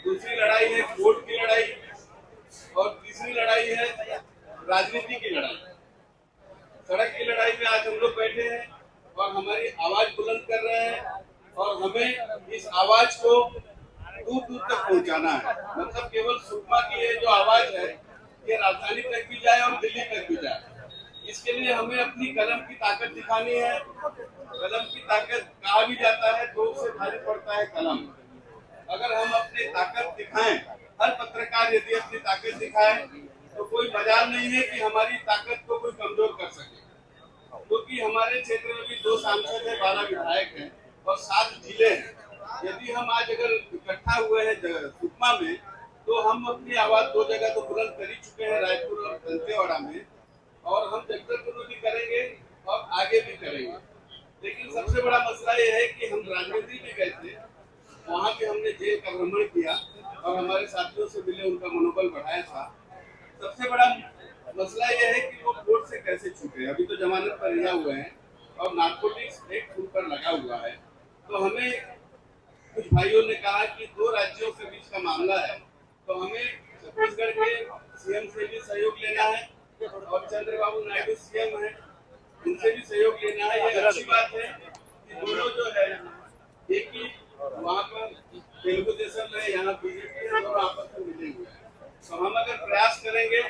दूसरी लड़ाई है कोर्ट की लड़ाई और तीसरी लड़ाई है राजनीति की लड़ाई। सड़क की लड़ाई में आज हम लोग बैठे हैं और हमारी आवाज बुलंद कर रहे हैं और हमें इस आवाज को दूर दूर तक पहुंचाना है। मतलब केवल सुकमा की ये जो आवाज है ये राजधानी तक भी जाए और दिल्ली तक भी जाए। इसके लिए हमें अपनी कलम की ताकत दिखानी है। कलम की ताकत कहा भी जाता है तो उससे भारी पड़ता है कलम। अगर हम अपनी ताकत दिखाएं, हर पत्रकार यदि अपनी ताकत दिखाए तो कोई मजाल नहीं है कि हमारी ताकत को कोई कमजोर कर सके, क्योंकि हमारे क्षेत्र में भी 2 सांसद है, 12 विधायक हैं और 7 जिले हैं। यदि हम आज अगर इकट्ठा हुए हैं सुकमा में, तो हम अपनी आवाज 2 जगह तो बुलंद कर ही चुके हैं, रायपुर और दंतेवाड़ा में, और हम जगदलपुर में भी करेंगे और आगे भी करेंगे। लेकिन सबसे बड़ा मसला ये है कि हम राजनीति में गए थे, वहाँ पे हमने जेल का भ्रमण किया और हमारे साथियों से मिले, उनका मनोबल बढ़ाया था। सबसे बड़ा मसला यह है कि वो कोर्ट से कैसे छूटे। अभी तो जमानत पर रिहा हुए हैं और नार्कोटिक्स एक्ट उन पर लगा हुआ है। तो हमें कुछ भाइयों ने कहा कि 2 राज्यों के बीच का मामला है, तो हमें छत्तीसगढ़ के सीएम से भी सहयोग लेना है और चंद्रबाबू नायडू सीएम है, उनसे भी सहयोग लेना है। ये अच्छी बात है कि दोनों जो है एक ही वहाँ पर तेलुगु देशम है, यहाँ बीजेपी है, और आपस में मिले हुए हैं। तो हम अगर प्रयास करेंगे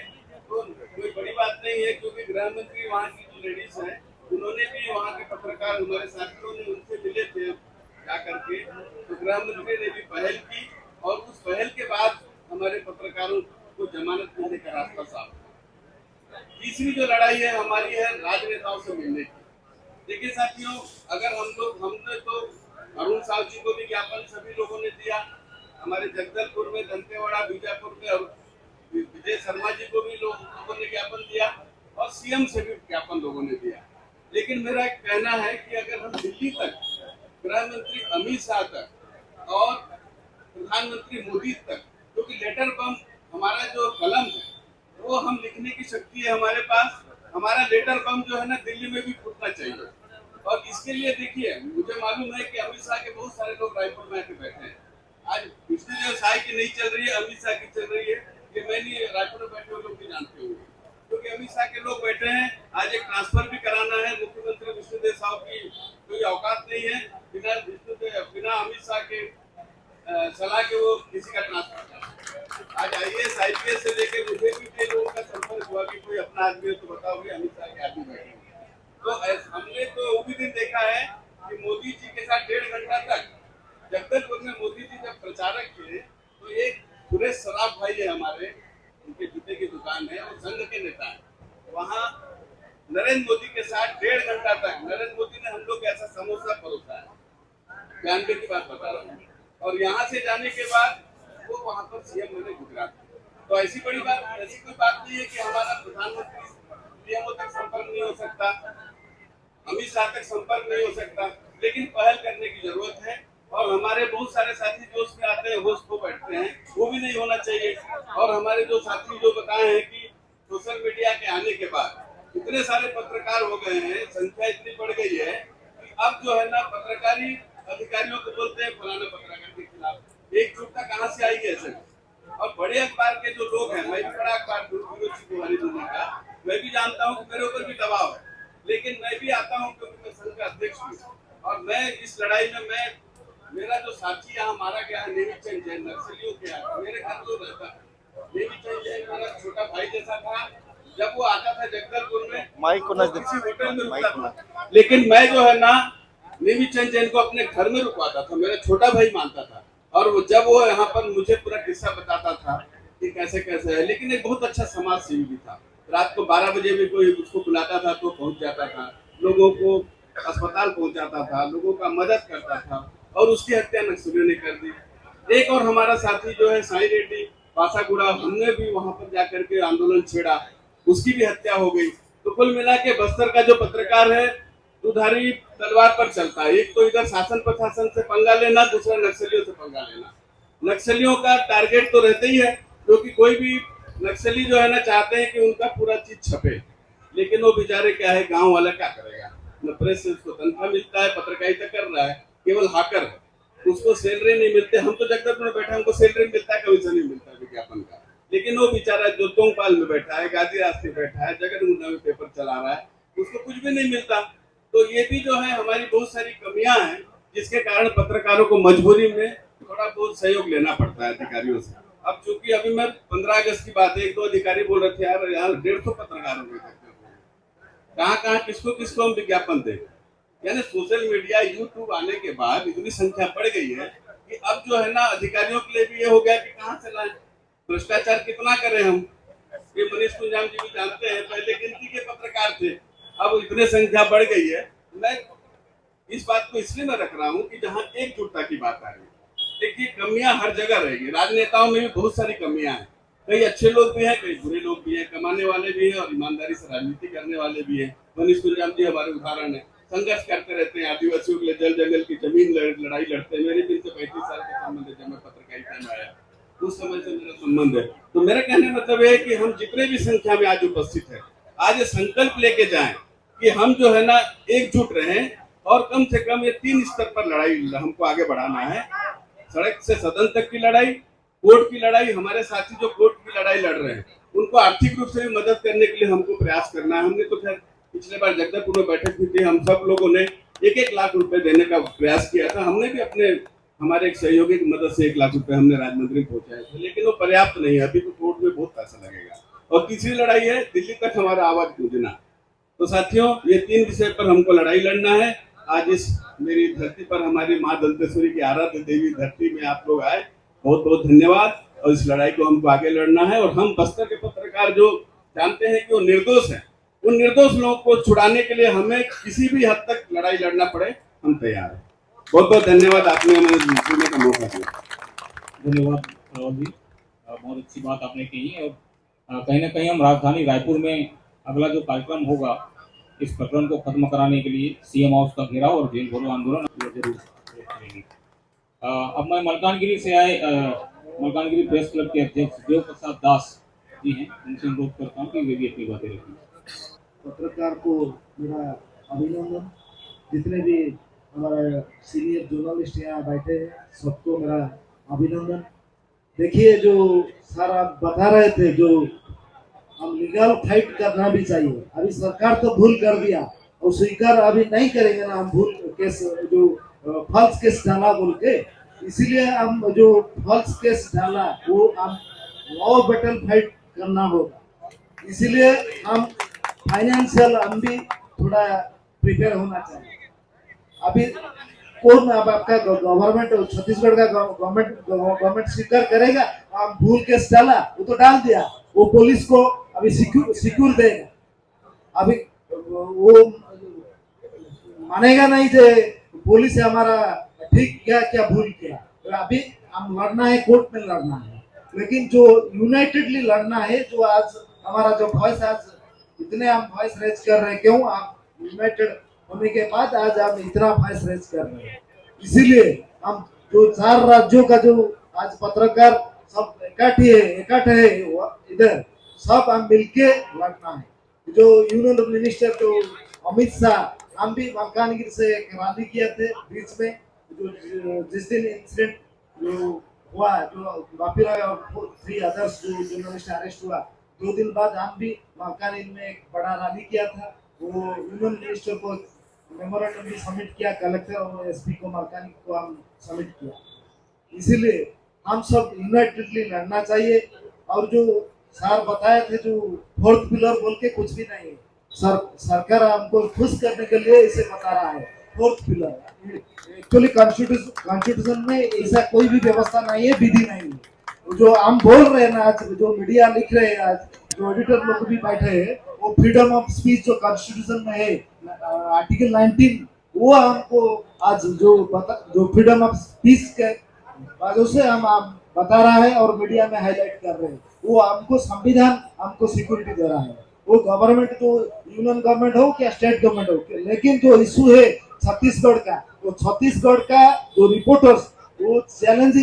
तो कोई बड़ी बात नहीं है, क्योंकि गृह मंत्री वहाँ की जो लेडीज है, उन्होंने भी वहाँ के पत्रकार, हमारे साथियों ने उनसे मिले थे जा करके, तो गृह मंत्री ने भी पहल की और उस पहल के बाद हमारे पत्रकारों को जमानत मिलने का रास्ता साफ। तीसरी जो लड़ाई है हमारी है राजनेताओं से मिलने की। देखिए साथियों, अगर हमने तो अरुण साहु जी को भी ज्ञापन सभी लोगों ने दिया, हमारे जगदलपुर में, दंतेवाड़ा, बीजापुर में, और विजय शर्मा जी को भी लोगों ने ज्ञापन दिया और सीएम से भी ज्ञापन लोगों ने दिया। लेकिन मेरा एक कहना है कि अगर हम दिल्ली तक, गृह मंत्री अमित शाह तक और प्रधानमंत्री मोदी तक, क्योंकि लेटर बम हमारा जो कलम है वो हम लिखने की शक्ति है हमारे पास, हमारा लेटर बम जो है ना दिल्ली में भी फूटना चाहिए। और इसके लिए देखिए, मुझे मालूम है कि अमित शाह के बहुत सारे लोग रायपुर में आके बैठे हैं। आज विष्णुदेव साय की नहीं चल रही है, अमित शाह की चल रही है, ये मैं नहीं, रायपुर में बैठे हुए लोग भी जानते होंगे, क्योंकि अमित शाह के लोग बैठे हैं। आज एक ट्रांसफर भी कराना है, मुख्यमंत्री विष्णुदेव साय की कोई औकात नहीं है बिना अमित शाह के सलाह के वो किसी का ट्रांसफर कर। आज IAS IPS से लेकर मुझे भी कई लोगों का संपर्क हुआ कि कोई अपना आदमी हो तो बताओ भाई, अमित शाह के आदमी बैठे। तो हमने तो वो भी दिन देखा है कि मोदी जी के साथ 1.5 घंटा तक जगदलपुर में मोदी जी जब प्रचारक थे, तो एक सुरेश सराफ भाई है हमारे, उनके जूते की दुकान है और संघ के नेता है, वहाँ नरेंद्र मोदी के साथ 1.5 घंटा तक नरेंद्र मोदी ने हम लोग ऐसा समोसा परोसा है, 92 की बात बता रहा हूँ। और यहाँ से जाने के बाद वो वहाँ पर सीएम बने गुजरात। तो ऐसी कोई बात नहीं है कि हमारा प्रधानमंत्री सीएमओ तक संपर्क नहीं हो सकता, अमित शाह तक संपर्क नहीं हो सकता, लेकिन पहल करने की जरूरत है। और हमारे बहुत सारे साथी जोश में आते हैं, होश को बैठते हैं, वो भी नहीं होना चाहिए। और हमारे जो साथी जो बताए हैं कि सोशल मीडिया के आने के बाद इतने सारे पत्रकार हो गए हैं, संख्या इतनी बढ़ गई है कि अब जो है ना पत्रकारी अधिकारियों को बोलते हैं फलाना पत्रकार के खिलाफ एकजुटता कहाँ से आई है ऐसे। और बड़े अखबार के जो लोग हैं, मैं भी बड़ा अखबार का मैं भी जानता हूँ कि मेरे ऊपर भी दबाव है, लेकिन मैं भी आता हूँ क्योंकि मैं संघ का अध्यक्ष हूँ। और मैं इस लड़ाई में मेरा जो साथी यहाँ मारा गया है नेवी चंद जैन, नक्सलियों के यहाँ मेरे घर तो रहता है। नेवी चंद जैन मेरा छोटा भाई जैसा था। जब वो आता था जगदलपुर में किसी होटल में रुकता था, लेकिन मैं जो है ना नेवी चंद जैन को अपने घर में रुकवाता था, मेरा छोटा भाई मानता था। और वो जब वो यहाँ पर मुझे पूरा किस्सा बताता था कि कैसे कैसे है, लेकिन एक बहुत अच्छा समाज सेवी भी था। रात को 12 बजे भी कोई उसको बुलाता था तो पहुंच जाता था, लोगों को अस्पताल पहुंचाता था, लोगों का मदद करता था। और उसकी हत्या नक्सलियों ने कर दी। एक और हमारा साथी जो है साई रेड्डी पासागुड़ा, हमने भी वहां पर जाकर के आंदोलन छेड़ा, उसकी भी हत्या हो गई। तो कुल मिला के बस्तर का जो पत्रकार है दुधारी तलवार पर चलता है। एक तो इधर शासन प्रशासन से पंगा लेना, दूसरा नक्सलियों से पंगा लेना। नक्सलियों का टारगेट तो रहते ही है, क्योंकि कोई भी नक्सली जो है ना चाहते हैं कि उनका पूरा चीज छपे, लेकिन वो बेचारे क्या है, गांव वाला क्या करेगा, न प्रेस से उसको तनख्वाह मिलता है, पत्रकारिता कर रहा है, केवल हाकर है, उसको सैलरी नहीं मिलते। हम तो जगदलपुर में बैठे, हमको सैलरी मिलता है, कमीशन नहीं मिलता है विज्ञापन का। लेकिन वो बेचारा जो तोंगपाल में बैठा है, गाजीराज में बैठा है, जगतमुंडा में पेपर चला रहा है, उसको कुछ भी नहीं मिलता। तो ये भी जो है हमारी बहुत सारी कमियां हैं, जिसके कारण पत्रकारों को मजबूरी में थोड़ा बहुत सहयोग लेना पड़ता है अधिकारियों से। अब चूंकि अभी मैं 15 अगस्त की बात है, 1-2 अधिकारी बोल रहे थे यार यहाँ 150 पत्रकार हो गए, कहाँ किसको किसको हम विज्ञापन दें। यानी सोशल मीडिया यूट्यूब आने के बाद इतनी संख्या बढ़ गई है कि अब जो है ना अधिकारियों के लिए भी ये हो गया कि कहाँ से लाएं, भ्रष्टाचार कितना करें हम। ये मनीष कुंजाम जी भी जानते हैं, पहले गिनती के पत्रकार थे, अब इतने संख्या बढ़ गई है। मैं इस बात को इसलिए मैं रख रहा हूँ कि जहाँ एकजुटता की बात आ रही है, देखिए कमियां हर जगह रहेगी, राजनेताओं में भी बहुत सारी कमियां हैं, कई अच्छे लोग भी हैं, कई बुरे लोग भी हैं, कमाने वाले भी हैं और ईमानदारी से राजनीति करने वाले भी हैं। मनीष कुंजाम जी हमारे उदाहरण है, संघर्ष करते रहते हैं, आदिवासियों के लिए जल जंगल की जमीन लड़ाई लड़ते हैं। मेरे भी इनसे 35 साल का संबंध है, जब मैं पत्रकारिता में आया उस समय से मेरा संबंध है। तो मेरा कहने का मतलब है कि हम जितने भी संख्या में आज उपस्थित है, आज ये संकल्प लेके जाएं कि हम जो है ना एकजुट रहें और कम से कम ये 3 स्तर पर लड़ाई हमको आगे बढ़ाना है। सड़क से सदन तक की लड़ाई, कोर्ट की लड़ाई, हमारे साथी जो कोर्ट की लड़ाई लड़ रहे हैं उनको आर्थिक रूप से भी मदद करने के लिए हमको प्रयास करना है। हमने तो खैर पिछले बार जगदलपुर में बैठक हुई थी, हम सब लोगों ने 1-1 लाख रुपए देने का प्रयास किया था। हमने भी अपने हमारे एक सहयोगी की मदद से 1 लाख रुपए हमने राजमंदिर पहुंचाए थे, लेकिन वो पर्याप्त नहीं है, अभी तो कोर्ट में बहुत पैसा लगेगा। और तीसरी लड़ाई है दिल्ली तक हमारा आवाज गूंजना। तो साथियों, ये 3 विषय पर हमको लड़ाई लड़ना है। आज इस मेरी धरती पर हमारी माँ दंतेश्वरी की आराध्य देवी धरती में आप लोग आए, बहुत बहुत धन्यवाद। और इस लड़ाई को हमको आगे लड़ना है और हम बस्तर के पत्रकार जो जानते हैं कि वो निर्दोष हैं, उन निर्दोष लोगों को छुड़ाने के लिए हमें किसी भी हद तक लड़ाई लड़ना पड़े, हम तैयार हैं। बहुत बहुत धन्यवाद, आपने हमें सुनने का मौका दिया। धन्यवाद रावल जी, बहुत अच्छी बात आपने कही है। और कहीं ना कहीं हम राजधानी रायपुर में अगला जो कार्यक्रम होगा इस प्रकरण को खत्म कराने के लिए सीएम हाउस का घेराव और जेल भरो आंदोलन जरूर करेंगे। अब मैं मलकानगिरी से आए मलकानगिरी प्रेस क्लब के अध्यक्ष देव प्रसाद दास जी हैं, उनसे अनुरोध करता हूँ कि वे भी अपनी बातें रखें। पत्रकार को मेरा अभिनंदन, जितने भी हमारे सीनियर जर्नलिस्ट यहाँ बैठे हैं सबको मेरा अभिनंदन। देखिए, जो सारा बता रहे थे, जो हम लीगल फाइट करना भी चाहिए। अभी सरकार तो भूल कर दिया और स्वीकार अभी नहीं करेंगे ना, हम भूल केस जो फॉल्स केस डाला बोल के, इसीलिए हम जो फॉल्स केस डाला वो हम लॉ बैटल फाइट करना होगा। इसीलिए हम फाइनेंशियल हम भी थोड़ा प्रिपेयर होना चाहिए। अभी कौन अब आपका गवर्नमेंट, छत्तीसगढ़ का गवर्नमेंट स्वीकार करेगा? हम भूल केस डाला, वो तो डाल दिया, वो पुलिस को अभी सिक्योर देगा। अभी वो मानेगा नहीं कि पुलिस हमारा ठीक किया क्या भूल किया। तो अभी हम लड़ना है, कोर्ट में लड़ना है, लेकिन जो यूनाइटेडली लड़ना है। जो आज हमारा जो वॉइस, आज इतने हम वॉइस रेज कर रहे हैं, क्यों? आप यूनाइटेड होने के बाद आज हम इतना वॉइस रेज कर रहे हैं। इसीलिए हम जो 4 राज्यों का जो आज पत्रकार सब इकट्ठे है इधर, सब हम मिलके लड़ना है। जो यूनियन मिनिस्टर जो अमित शाह, हम भी मलकानगिरी से एक रैली किए थे बीच में, जो जिस दिन इंसिडेंट जो हुआ, जो बापी राय और 3 अदर्स जो जर्नलिस्ट अरेस्ट हुआ, 2 दिन बाद हम भी मलकानगिरी में एक बड़ा रैली किया था। वो यूनियन मिनिस्टर को मेमोरेंडम भी सबमिट किया, कलेक्टर और एसपी को मलकानगिरी को हम सबमिट किया। इसीलिए हम सब यूनाइटेडली लड़ना चाहिए। और जो सर बताए थे, जो 4th पिलर बोल के कुछ भी नहीं है, सरकार हमको खुश करने के लिए इसे बता रहा है 4th पिलर। एक्चुअली कॉन्स्टिट्यूशन में ऐसा कोई भी व्यवस्था नहीं है, विधि नहीं है। जो हम बोल रहे हैं ना, आज जो मीडिया लिख रहे हैं, आज जो एडिटर लोग भी बैठे हैं, वो फ्रीडम ऑफ स्पीच जो कॉन्स्टिट्यूशन में है आर्टिकल 19, वो हमको आज जो फ्रीडम ऑफ स्पीच के वजह से हम बता रहा है और मीडिया में हाईलाइट कर रहे हैं। वो हमको संविधान हमको सिक्योरिटी दे रहा है। वो गवर्नमेंट तो यूनियन गवर्नमेंट हो क्या स्टेट गवर्नमेंट हो, लेकिन जो इशू है छत्तीसगढ़ का, वो छत्तीसगढ़ का जो रिपोर्टर्स वो चैलेंज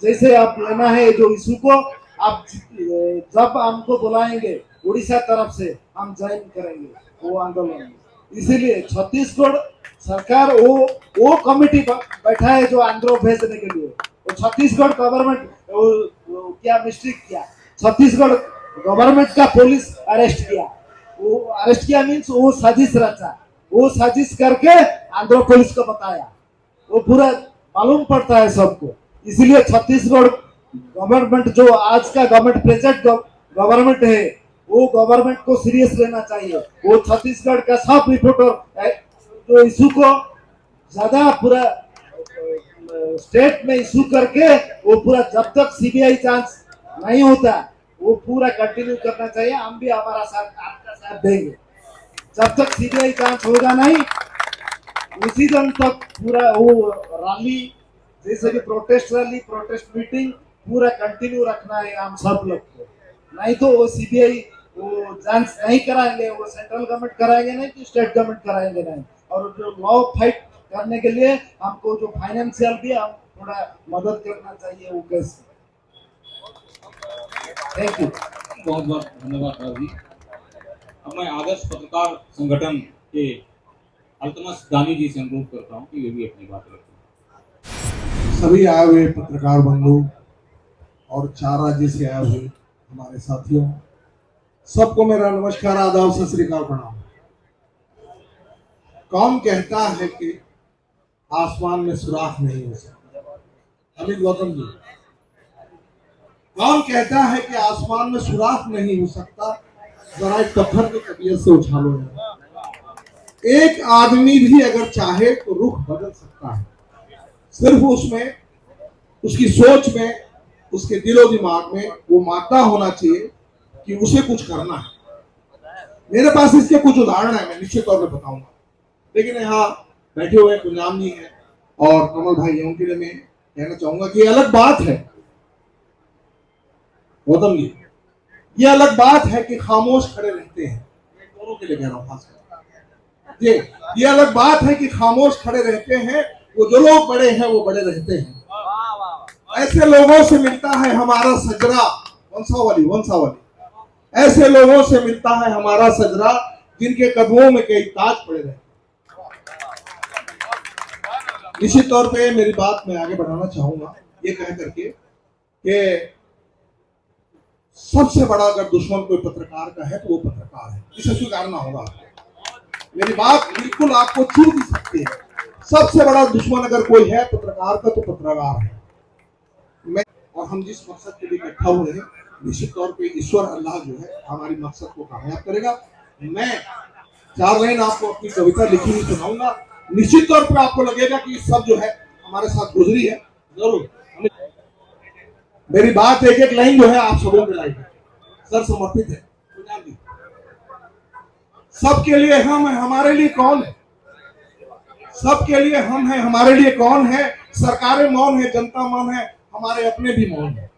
जैसे आप लेना है जो इशू को, आप जब हमको बुलाएंगे उड़ीसा तरफ से हम ज्वाइन करेंगे वो आंदोलन। इसीलिए छत्तीसगढ़ सरकार वो कमेटी बैठा है जो आंध्र भेजने के लिए। वो छत्तीसगढ़ गवर्नमेंट क्या मिस्टेक किया, छत्तीसगढ़ गवर्नमेंट का पुलिस अरेस्ट किया। वो अरेस्ट किया मीन्स वो साजिश रचा, वो साजिश करके आंध्र पुलिस को बताया, वो पूरा मालूम पड़ता है सबको। इसलिए छत्तीसगढ़ गवर्नमेंट जो आज का गवर्नमेंट प्रेजेंट गवर्नमेंट है, वो गवर्नमेंट को सीरियस लेना चाहिए। वो छत्तीसगढ़ का सब रिपोर्टर जो इशू को ज्यादा पूरा स्टेट में इशू करके वो पूरा जब तक सीबीआई जांच नहीं होता, वो पूरा कंटिन्यू करना चाहिए। हम भी हमारा साथ, आपका साथ देंगे। जब तक सीबीआई जांच होगा नहीं, उसी दिन तक पूरा वो रैली, जैसे कि प्रोटेस्ट रैली, प्रोटेस्ट मीटिंग पूरा कंटिन्यू रखना है हम सब लोग को। नहीं तो वो सीबीआई वो जांच नहीं कराएंगे, वो सेंट्रल गवर्नमेंट कराएंगे नहीं तो स्टेट गवर्नमेंट कराएंगे नहीं। और जो लॉ फाइट करने के लिए हमको जो फाइनेंशियल भी हम थोड़ा मदद करना चाहिए वो केस। Thank you. बहुत बहुत धन्यवाद राव जी। अब मैं आदर्श पत्रकार संगठन के अल्तमस दानी जी से अनुरोध करता हूँ कि वे भी अपनी बात रखें। सभी आए हुए पत्रकार बंधु और 4 राज्य से आए हुए हमारे साथियों, सबको मेरा नमस्कार, आदाब, सत श्री अकाल, प्रणाम। कौन कहता है कि आसमान में सुराख नहीं हो सकता? अमित गौतम जी, कौन कहता है कि आसमान में सुराख नहीं हो सकता? जरा एक पत्थर की तबीयत से उछालो। एक आदमी भी अगर चाहे तो रुख बदल सकता है, सिर्फ उसमें, उसकी सोच में, उसके दिलो दिमाग में वो मादा होना चाहिए कि उसे कुछ करना है। मेरे पास इसके कुछ उदाहरण है, मैं निश्चित तौर पर बताऊंगा। लेकिन यहाँ बैठे हुए कुंजाम जी हैं और कमल भाई हैं, उनके लिए मैं कहना चाहूंगा कि अलग बात है गौतम जी, ये अलग बात है कि खामोश खड़े रहते हैं। दोनों के लिए कह रहा हूँ खास कर ये अलग बात है कि खामोश खड़े रहते हैं। वो जो लोग बड़े हैं वो बड़े रहते हैं। ऐसे लोगों से मिलता है हमारा सजरा, वंशावली। ऐसे लोगों से मिलता है हमारा सजरा जिनके कदमों में कई ताज पड़े रहे। निश्चित तौर पे मेरी बात मैं आगे बढ़ाना चाहूंगा ये कह करके कि सबसे बड़ा अगर दुश्मन कोई पत्रकार का है तो वो पत्रकार है, इसे स्वीकारना होगा। मेरी बात बिल्कुल आपको छू भी सकती है। सबसे बड़ा दुश्मन अगर कोई है पत्रकार का तो पत्रकार है। मैं और हम जिस मकसद के लिए इकट्ठा हुए हैं, निश्चित तौर पे ईश्वर अल्लाह जो है हमारी मकसद को कामयाब करेगा। मैं 4 लाइन आपको अपनी कविता लिखी हुई सुनाऊंगा। निश्चित तौर पे आपको लगेगा कि सब जो है हमारे साथ गुजरी है, जरूर। मेरी बात एक एक लाइन जो है आप सबों के लाइन सर समर्पित है। सबके लिए हम है, हमारे लिए कौन है? सबके लिए हम है, हमारे लिए कौन है? सरकारें मौन है, जनता मौन है, हमारे अपने भी मौन है।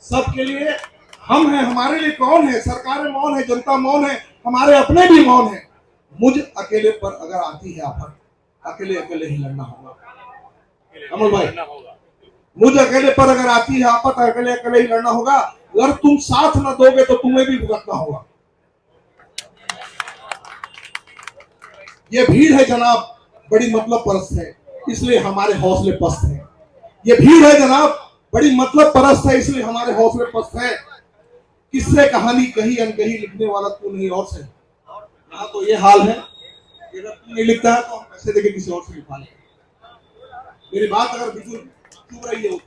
सबके लिए हम है, हमारे लिए कौन है? सरकारें मौन है, जनता मौन है, हमारे अपने भी मौन है। मुझ अकेले पर अगर आती है आफत, अकेले अकेले ही लड़ना होगा। कमल भाई, मुझ अकेले पर अगर आती है आफत, अकेले अकेले ही लड़ना होगा। अगर तुम साथ न दोगे तो तुम्हें भी भुगतना होगा। ये भीड़ है जनाब, बड़ी मतलब परस्त है, इसलिए हमारे हौसले पस्त हैं। ये भीड़ है जनाब, बड़ी मतलब परस्त है, इसलिए हमारे हौसले पस्त हैं। किससे कहानी कही अनकही लिखने वाला तू नहीं और से। यहाँ तो ये हाल है कि अगर तू नहीं लिखता है तो हम पैसे देके किसी और से लिखवा लेंगे। मेरी बात अगर बिल्कुल चुप रही है,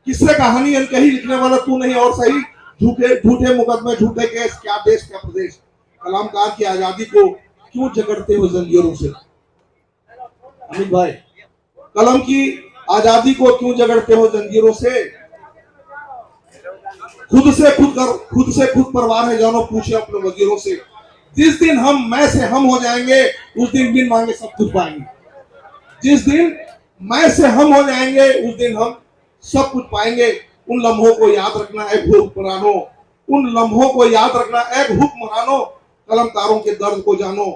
किससे कहानी अनकही लिखने वाला तू नहीं और सही। झूठे मुकदमे, झूठे केस, क्या देश क्या प्रदेश। कलामकार की आजादी को क्यों जकड़ते हो जंजीरों से? अमित भाई, कलम की आजादी को क्यों जकड़ते हो जंजीरों से? खुद से खुद परवार है जानो, पूछे अपने वजीरों से। जिस दिन हम मैं से हम हो जाएंगे, उस दिन बिन मांगे सब कुछ पाएंगे। जिस दिन मैं से हम हो जाएंगे, उस दिन हम सब कुछ पाएंगे। उन लम्हों को याद रखना है हुक्मरानो, उन लम्हों को याद रखना है हुक्मरानो। कलमकारों के दर्द को जानो,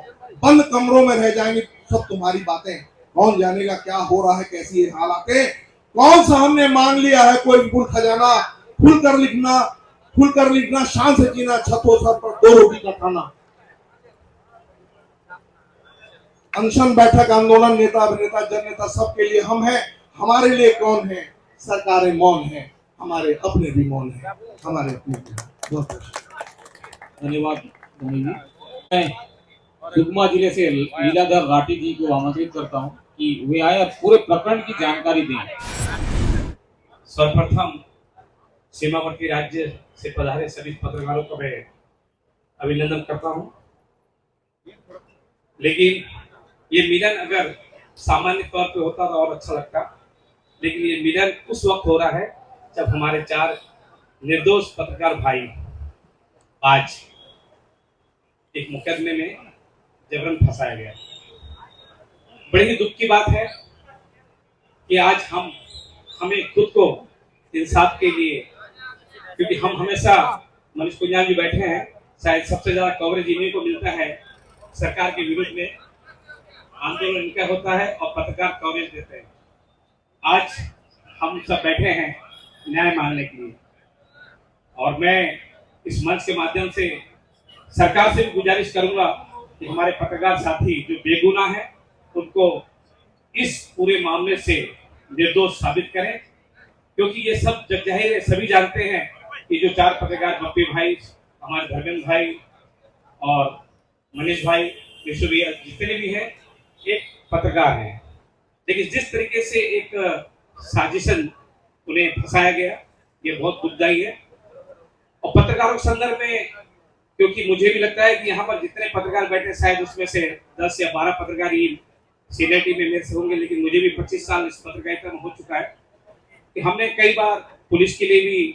बंद कमरों में रह जाएंगी सब तुम्हारी बातें। कौन जानेगा क्या हो रहा है, कैसी ये हालातें। कौन सा हमने मांग लिया है कोई विपुल खजाना। खुलकर लिखना, शान से जीना, छतों सर पर 2 रोटी का खाना। अनशन, बैठक, आंदोलन, नेता, अभिनेता, जननेता, सबके लिए हम हैं, हमारे लिए कौन है? सरकारें मौन है, हमारे अपने भी मौन है, हमारे अपने भी। बहुत धन्यवाद धनी जी। मैं सुकमा जिले से लीलाधर राठी जी को आमंत्रित करता हूं कि वे आए और पूरे प्रकरण की जानकारी दें। सर्वप्रथम सीमावर्ती राज्य से पधारे सभी पत्रकारों को मैं अभिनंदन करता हूं। लेकिन ये मिलन अगर सामान्य तौर पे होता तो और अच्छा लगता, लेकिन ये मिलन उस वक्त हो रहा है जब हमारे 4 निर्दोष पत्रकार भाई आज एक मुकदमे में जबरन फंसाया गया। बड़ी ही दुख की बात है कि आज हमें खुद को इंसाफ के लिए, क्योंकि हम हमेशा मनीष कुंजाम जी बैठे हैं, शायद सबसे ज्यादा कवरेज इन्हीं को मिलता है सरकार के विरुद्ध में, आंदोलन इनका होता है और पत्रकार कवरेज देते हैं। आज हम सब बैठे हैं न्याय मांगने के लिए, और मैं इस मंच के माध्यम से सरकार से भी गुजारिश करूंगा कि हमारे पत्रकार साथी जो बेगुनाह हैं उनको इस पूरे मामले से निर्दोष साबित करें, क्योंकि ये सब जग जाहिर है, सभी जानते हैं कि जो 4 पत्रकार बप्पी भाई, हमारे धर्मेंद्र भाई और मनीष भाई, विश्व भैया, जितने भी हैं एक पत्रकार हैं। लेकिन जिस तरीके से एक साजिशन उन्हें फंसाया गया, ये बहुत दुखदायी है। और पत्रकारों के संदर्भ में, क्योंकि मुझे भी लगता है कि यहाँ पर जितने पत्रकार बैठे शायद उसमें से 10 या 12 पत्रकार ही सीनियर टीम में मेरे से होंगे, लेकिन मुझे भी 25 साल इस पत्रकारिता में हो चुका है कि हमने कई बार पुलिस के लिए भी,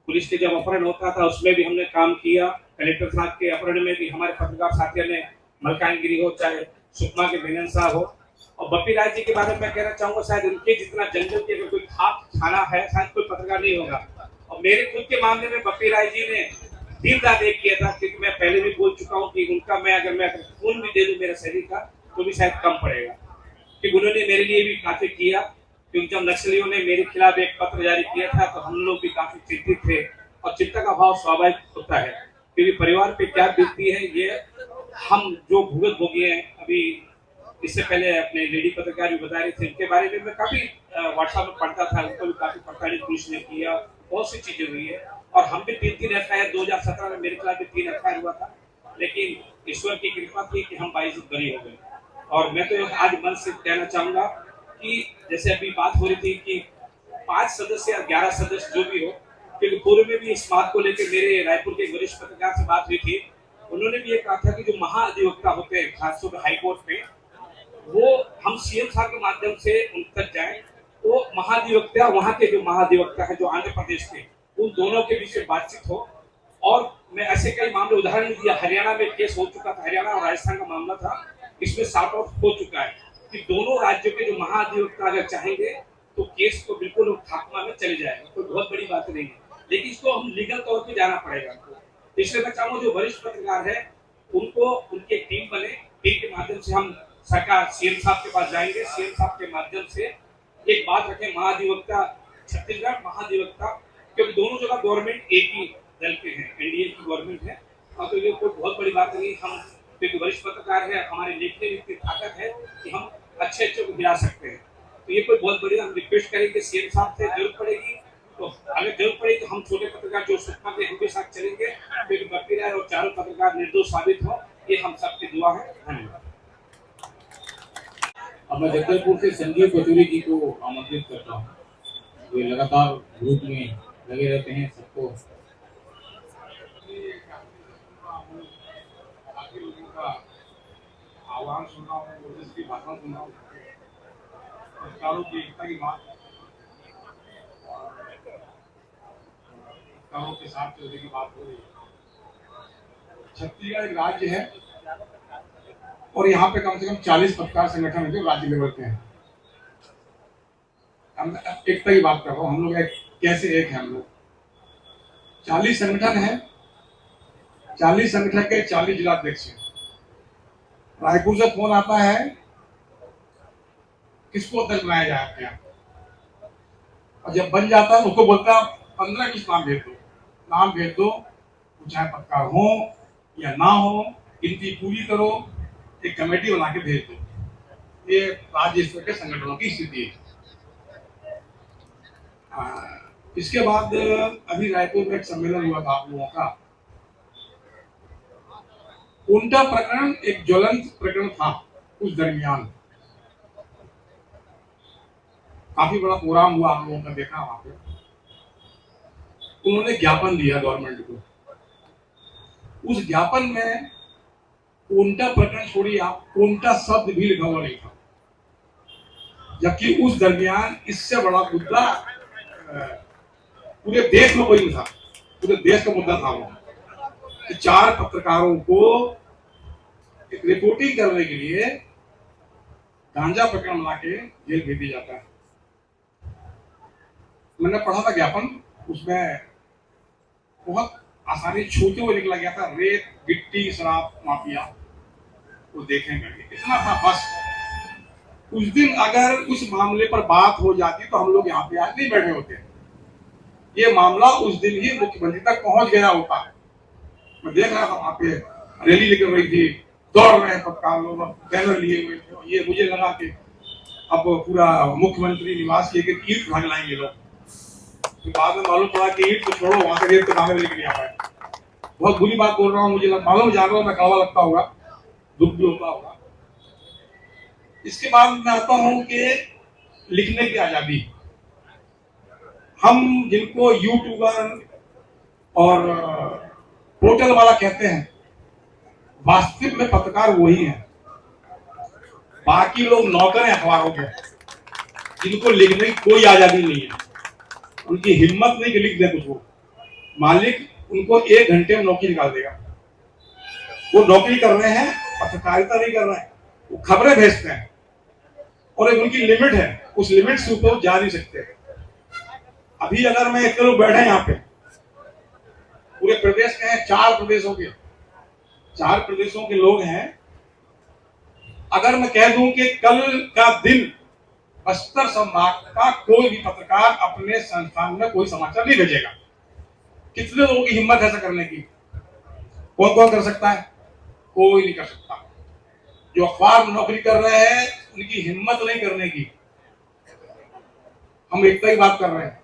पुलिस के जब अपहरण होता था उसमें भी हमने काम किया, कलेक्टर साहब के अपहरण में भी हमारे पत्रकार साथियों ने, मलकानगिरी हो चाहे सुकमा के बेनन साहब हो। और बप्पी राज जी के बारे में मैं कहना चाहूंगा, शायद उनके जितना जंगल के अगर कोई खाप खाना है शायद कोई पत्रकार नहीं होगा। और मेरे खुद के मामले में बप्पी राज जी ने दिल दाद एक किया था, क्योंकि मैं पहले भी बोल चुका हूँ कि उनका मैं अगर खून भी दे दूं मेरे शरीर का तो भी शायद कम पड़ेगा, क्योंकि उन्होंने मेरे लिए भी काफी किया। क्योंकि जब नक्सलियों ने मेरे खिलाफ एक पत्र जारी किया था तो हम लोग भी काफी चिंतित थे, और चिंता का भाव स्वाभाविक होता है, क्योंकि परिवार पे क्या बीतती है ये हम जो भुगत भोगी हैं। अभी इससे पहले अपने लेडी पत्रकार भी बता रहे थे, उनके बारे में मैं काफी व्हाट्सएप में पढ़ता था, उनको भी काफी पत्रकारी पुलिस ने किया, बहुत सी चीजें हुई है। और हम भी 3 एफआईआर 2017 में मेरे खिलाफ भी 3 एफआईआर हुआ था, लेकिन ईश्वर की कृपा थी कि हम 22 बरी हो गए। और मैं तो आज मन से कहना चाहूंगा कि जैसे अभी बात हो रही थी कि 5 सदस्य या 11 सदस्य जो भी हो, क्योंकि पूर्व में भी इस बात को लेकर मेरे रायपुर के वरिष्ठ पत्रकार से बात हुई थी, उन्होंने भी ये कहा था कि जो महाधिवक्ता होते हैं खासतौर पर हाईकोर्ट में, वो हम सीएम साहब के माध्यम से उन तक जाए, तो महाधिवक्ता, वहाँ के जो महाधिवक्ता है जो आंध्र प्रदेश के, उन दोनों के बीच में बातचीत हो। और मैं ऐसे कई मामले उदाहरण दिया, हरियाणा में केस हो चुका था, हरियाणा और राजस्थान का मामला था, इसमें सॉर्ट आउट हो चुका है कि दोनों राज्यों के जो महाधिवक्ता अगर चाहेंगे तो केस को बिल्कुल खात्मा में चले जाएगा, कोई बहुत बड़ी बात नहीं है। लेकिन इसको हम लीगल तौर पे जाना पड़ेगा। इसलिए मैं चाहूंगा जो वरिष्ठ पत्रकार है उनको, उनकी एक टीम बने, टीम के माध्यम से हम सरकार सीएम साहब के पास जाएंगे, सीएम साहब के माध्यम से एक बात रखें, महाधिवक्ता छत्तीसगढ़ महाधिवक्ता, क्योंकि दोनों जगह गवर्नमेंट एक ही दल के हैं, एनडीए की गवर्नमेंट है, और तो ये कोई बहुत बड़ी बात नहीं। हम क्योंकि वरिष्ठ पत्रकार है, हमारे लेखने में इतनी ताकत है कि हम अच्छे को गिरा सकते हैं, तो ये कोई बहुत बड़ी, हम रिक्वेस्ट करेंगे सीएम साहब से, जरूरत पड़ेगी तो अगर जरूरत पड़ेगी तो हम छोटे पत्रकार जो सुकमा के उनके साथ चलेंगे, क्योंकि बप्पी राय और 4 पत्रकार निर्दोष साबित हो, ये हम सबकी दुआ है। धन्यवाद। अब मैं जगदलपुर से संजीव कचूरी जी को आमंत्रित करता हूँ, वे लगातार ग्रुप में लगे रहते हैं, सबको आह्वान सुना हूँ, की भाषण सुना हूँ, पत्रकारों की एकता की बात, पत्रकारों के साथ चलने की बात हो रही है। छत्तीसगढ़ एक राज्य है और यहाँ पे कम से कम 40 पत्रकार संगठन है जो राज्य लेवल के हैं। हम एकता की बात कर रहा हूँ, हम लोग कैसे एक है, हम लोग 40 संगठन है, 40 संगठन के 40 जिलाध्यक्ष हैं। रायपुर से फोन आता है किसको अध्यक्ष बनाया जाए आपके यहाँ, और जब बन जाता है उसको बोलता है 15-20 नाम भेज दो, चाहे पत्रकार हो या ना हो, गिनती पूरी करो, एक कमेटी बना के भेज दो। ये राज्य स्तर के संगठनों की स्थिति है। इसके बाद अभी रायपुर में एक सम्मेलन हुआ था आप लोगों का, उनका प्रकरण एक ज्वलंत प्रकरण था। उस दरमियान काफी बड़ा प्रोग्राम हुआ, आप लोगों का देखा वहां पे, उन्होंने ज्ञापन दिया गवर्नमेंट को। उस ज्ञापन में उनका प्रकरण छोड़िए आप, उनका शब्द भी लिखा हुआ नहीं था, जबकि उस दरमियान इससे बड़ा मुद्दा पूरे देश में कोई नहीं था, पूरे देश का मुद्दा था वो कि 4 पत्रकारों को एक रिपोर्टिंग करने के लिए गांजा पकड़ बना के जेल भेज दिया जाता है। मैंने पढ़ा था ज्ञापन, उसमें बहुत आसानी छूते हुए निकला गया था, रेत गिट्टी शराब माफिया वो देखेंगे, इतना था बस। उस दिन अगर उस मामले पर बात हो जाती तो हम लोग यहाँ पे आज नहीं बैठे होते। ये मामला उस दिन ही मुख्यमंत्री तक पहुंच गया होता। मैं देख रहा था वहां पे रैली निकल रही थी, दौड़ रहे पत्रकार लोग, बैनर लिए हुए थे। ये मुझे लगा कि अब पूरा मुख्यमंत्री निवास के ईंट भाग लाएंगे लोग। तो बाद में मालूम पड़ा कि ईंट को छोड़ो, वहां से रेत के दाने लेके नहीं आ पाए। बहुत बुरी बात बोल रहा हूँ, मुझे मालूम, जान रहा हूँ मैं, कड़वा लगता होगा, दुख भी होता होगा। इसके बाद मैं आता हूँ कि लिखने की आजादी। हम जिनको यूट्यूबर और पोर्टल वाला कहते हैं, वास्तविक में पत्रकार वही है। बाकी लोग नौकर हैं अखबारों के, जिनको लिखने की कोई आजादी नहीं है, उनकी हिम्मत नहीं कि लिख दे कुछ। वो मालिक उनको 1 घंटे में नौकरी निकाल देगा। वो नौकरी कर रहे हैं, पत्रकारिता नहीं कर रहे हैं, वो खबरें भेजते हैं और एक उनकी लिमिट है, उस लिमिट से ऊपर जा नहीं सकते। अभी अगर मैं इतने लोग बैठे यहाँ पे, पूरे प्रदेश के हैं, 4 प्रदेशों के, 4 प्रदेशों के लोग हैं। अगर मैं कह दूं कि कल का दिन बस्तर संभाग का कोई भी पत्रकार अपने संस्थान में कोई समाचार नहीं भेजेगा, कितने लोगों की हिम्मत है ऐसा करने की? कौन कौन कर सकता है? कोई नहीं कर सकता। जो अखबार में नौकरी कर रहे हैं उनकी हिम्मत नहीं करने की। हम एकता की बात कर रहे हैं,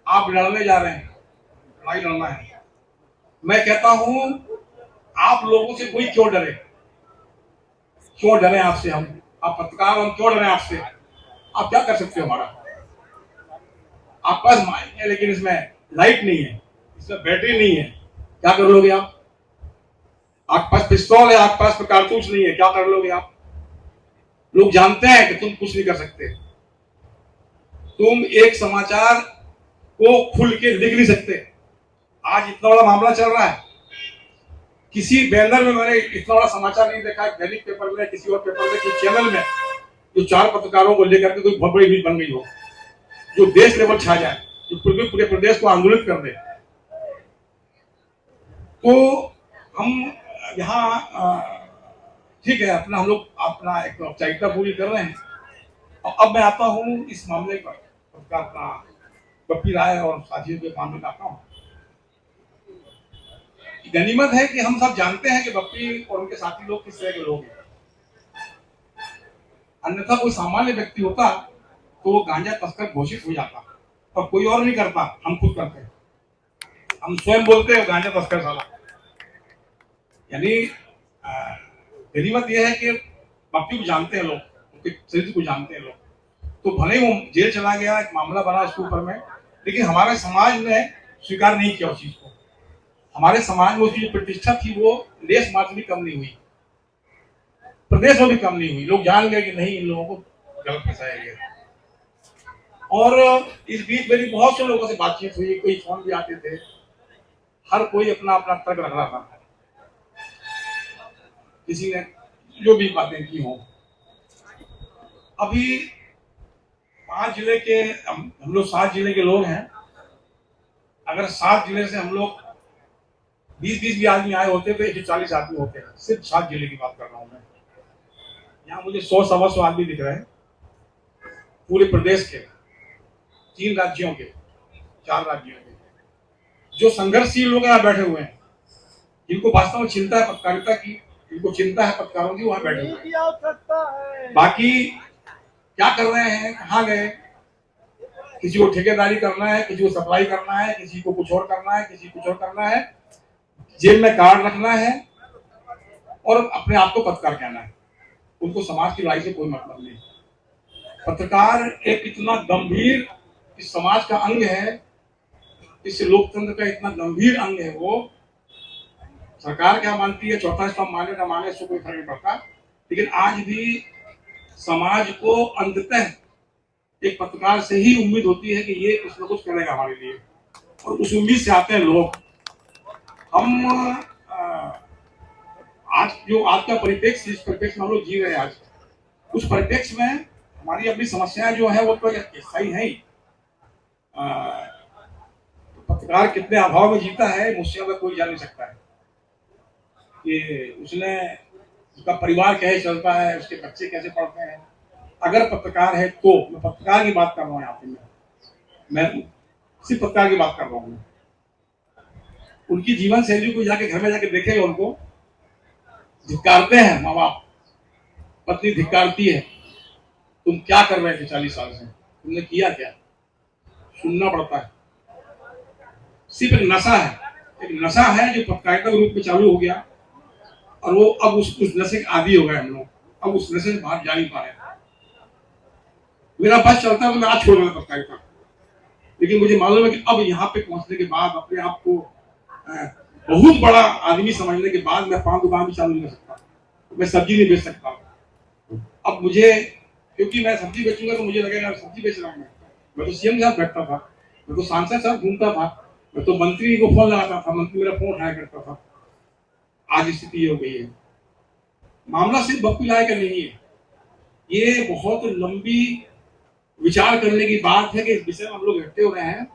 आप लड़ने जा रहे हैं, लड़ाई लड़ना है। मैं कहता हूं आप लोगों से कोई क्यों डरे? क्यों डरे आपसे? हम आप पत्रकार, हम क्यों डरे आपसे? आप क्या कर सकते हो? हमारा आपके पास माइक है लेकिन इसमें लाइट नहीं है, इसमें बैटरी नहीं है, क्या कर लोगे आप? आपके पास पिस्तौल है, आपके पास कारतूस नहीं है, क्या कर लोगे आप? लोग जानते हैं कि तुम कुछ नहीं कर सकते। तुम एक समाचार को खुल के लिख नहीं सकते। आज इतना बड़ा मामला चल रहा है, किसी बैनर में मैंने इतना बड़ा समाचार नहीं देखा, दैनिक पेपर में, किसी और पेपर में, किसी चैनल में, जो 4 पत्रकारों को लेकर के कोई बहुत बड़ी न्यूज बन गई हो, जो देश लेवल छा जाए, जो पूरे प्रदेश को आंदोलित कर दे। तो हम यहाँ ठीक है, अपना हम लोग अपना एक औपचारिकता पूरी कर रहे हैं। और अब मैं आता हूँ इस मामले पर, अपना बप्पी राय और साथियों के मामले में आता हूँ। गनीमत है कि हम सब जानते हैं कि बप्पी और उनके साथी लोग किस तरह के लोग हैं। अन्यथा कोई सामान्य व्यक्ति होता तो वो गांजा तस्कर घोषित हो जाता, और कोई और नहीं करता, हम खुद करते हैं। हम स्वयं बोलते हैं गांजा तस्कर साला। यानी गनीमत यह है कि बप्पी को जानते हैं लोग, उनके चरित्र को जानते हैं लोग। तो भले ही वो जेल चला गया, एक मामला बना इसके ऊपर में, लेकिन हमारे समाज ने स्वीकार नहीं किया उस चीज को। हमारे समाज में उसकी जो प्रतिष्ठा थी वो लेस मात्र भी कम नहीं हुई, प्रदेश में भी कम नहीं हुई। लोग जान गए कि नहीं, इन लोगों को गलत फंसाया गया। और इस बीच मेरी बहुत से लोगों से बातचीत हुई, कोई फोन भी आते थे, हर कोई अपना अपना तर्क रख रहा था, किसी ने जो भी बातें की हों। अभी 5 जिले के, हम लोग 7 जिले के लोग हैं। अगर 7 जिले से हम लोग 20-20 भी आदमी आए होते तो 140 आदमी होते हैं। सिर्फ 7 जिले की बात कर रहा हूं मैं। यहाँ मुझे 100-125 आदमी दिख रहे हैं, पूरे प्रदेश के, 3 राज्यों के, 4 राज्यों के, जो संघर्षशील लोग यहाँ बैठे हुए हैं, जिनको वास्तव में चिंता है पत्रकारिता की, जिनको चिंता है पत्रकारों की, वहां बैठे हुए हैं। बाकी क्या कर रहे हैं, कहाँ गए? किसी को ठेकेदारी करना है, किसी को सप्लाई करना है, किसी को कुछ और करना है, किसी को कुछ और करना है, जेब में कार्ड रखना है और अपने आप को पत्रकार कहना है। उनको समाज की लड़ाई से कोई मतलब नहीं। पत्रकार एक इतना गंभीर इस समाज का अंग है, इस लोकतंत्र का इतना गंभीर अंग है। वो सरकार क्या मानती है, चौथा स्तंभ माने ना माने, इससे कोई फर्क नहीं पड़ता, लेकिन आज भी समाज को अंततः एक पत्रकार से ही उम्मीद होती है कि ये कुछ न कुछ करेगा हमारे लिए। और उस उम्मीद से आते हैं लोग। हम आज का परिप्रेक्ष्य, जिस परिप्रेक्ष्य में हम लोग जी रहे हैं आज, उस परिप्रेक्ष्य में हमारी अपनी समस्याएं जो है वो तो सही है ही। पत्रकार कितने अभाव में जीता है मुझसे अगर कोई जान नहीं सकता है कि उसका परिवार कैसे चलता है, उसके बच्चे कैसे पढ़ते हैं। अगर पत्रकार है तो मैं पत्रकार की बात कर रहा हूँ, यहाँ पे मैं सिर्फ पत्रकार की बात कर रहा हूँ। उनकी जीवन शैली को जाके घर में जाके देखेगा, उनको धिक्कारते हैं माँ बाप, पत्नी धिक्कारती है, तुम क्या कर रहे थे 40 साल से, तुमने किया क्या, सुनना पड़ता है। सिर्फ एक नशा है जो पत्रकारिता के रूप में चालू हो गया और वो अब उस नशे के आदी हो गए हम लोग। अब उस नशे से बाहर जा नहीं पा रहे। मेरा बस चलता है तो मैं आज छोड़ रहा पत्रकारिता, लेकिन मुझे मालूम है कि अब यहाँ पे पहुंचने के बाद अपने आप को बहुत बड़ा आदमी समझने के बाद मैं 5 दुकान भी चालू नहीं कर सकता, मैं सब्जी नहीं बेच सकता। अब मुझे, क्योंकि मैं सब्जी बेचूंगा तो मुझे लगेगा सब्जी बेच रहा हूँ। मैं तो सीएम के साथ बैठता था, मैं तो सांसद साथ घूमता था, मैं तो मंत्री को फोन लगाता था, मंत्री मेरा फोन उठाया करता था। आज स्थिति हो गई है। मामला सिर्फ बप्पी लाए का नहीं है, ये बहुत लंबी विचार करने की बात है कि इस विषय में हम लोग इकट्ठे हो रहे हैं।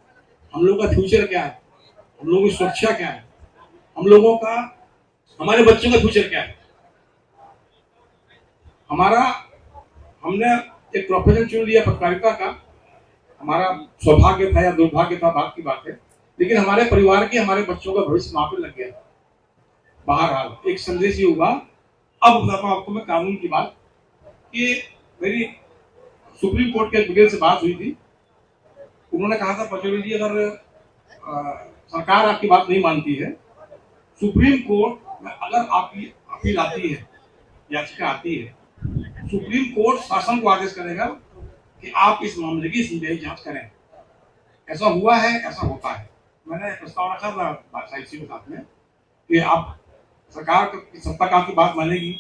हम लोगों का फ्यूचर क्या है, हम लोगों की सुरक्षा क्या है, हम लोगों का, हमारे बच्चों का फ्यूचर क्या है। हमने एक प्रोफेशन चुन लिया पत्रकारिता का, हमारा सौभाग्य था या दुर्भाग्य था, बात की बात है, लेकिन हमारे परिवार के, हमारे बच्चों का भविष्य वहां पे लग गया। बहरहाल एक संदेश ये हुआ। अब बताता हूं आपको मैं कानून की बात, कि मेरी सुप्रीम कोर्ट के वकील से बात हुई थी। उन्होंने कहा था पचौरी जी, अगर सरकार आपकी बात नहीं मानती है, सुप्रीम कोर्ट में अगर आपकी अपील आती है, याचिका आती है, सुप्रीम कोर्ट शासन को आदेश करेगा कि आप इस मामले की सीबीआई जांच करें। ऐसा हुआ है, ऐसा होता है। मैंने प्रस्ताव रखा था बादशाही के साथ में कि आप सरकार की सत्ता का आपकी बात मानेगी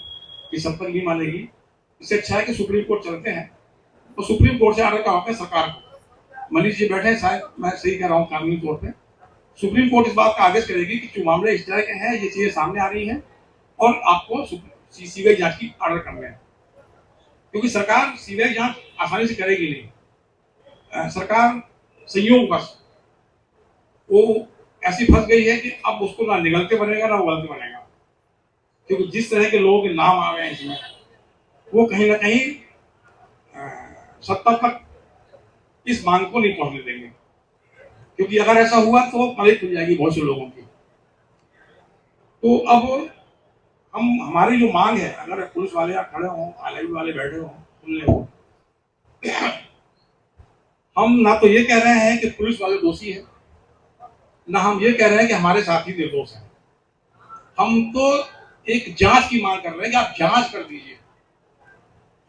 कि सब तक नहीं मानेगी। इससे अच्छा है कि सुप्रीम कोर्ट चलते हैं, तो सुप्रीम कोर्ट से आर्डर का होता है सरकार को। मनीष जी बैठे, शायद मैं सही कह रहा हूँ कानूनी तौर पे, सुप्रीम कोर्ट इस बात का आदेश करेगी कि जो मामले इस तरह के हैं, ये चीजें सामने आ रही हैं और आपको सीबीआई जांच की ऑर्डर करना है। क्योंकि सरकार सीबीआई जांच आसानी से करेगी नहीं। सरकार संयोगवश वो ऐसी फंस गई है कि अब उसको ना निगलते बनेगा ना वो गलती बनेगा, क्योंकि जिस तरह के लोगों के नाम आ गए हैं इसमें, वो कहीं ना कहीं सत्ता तक इस मांग को नहीं पहुंचने देंगे। क्योंकि अगर ऐसा हुआ तो पलट खुल जाएगी बहुत से लोगों की। तो अब हमारी जो मांग है, अगर पुलिस वाले खड़े हों, आईएलआई वाले बैठे हों सुनने को, हम ना तो ये कह रहे हैं कि पुलिस वाले दोषी हैं, ना हम ये कह रहे हैं कि हमारे साथी निर्दोष हैं। हम तो एक जांच की मांग कर रहे हैं कि आप जांच कर दीजिए,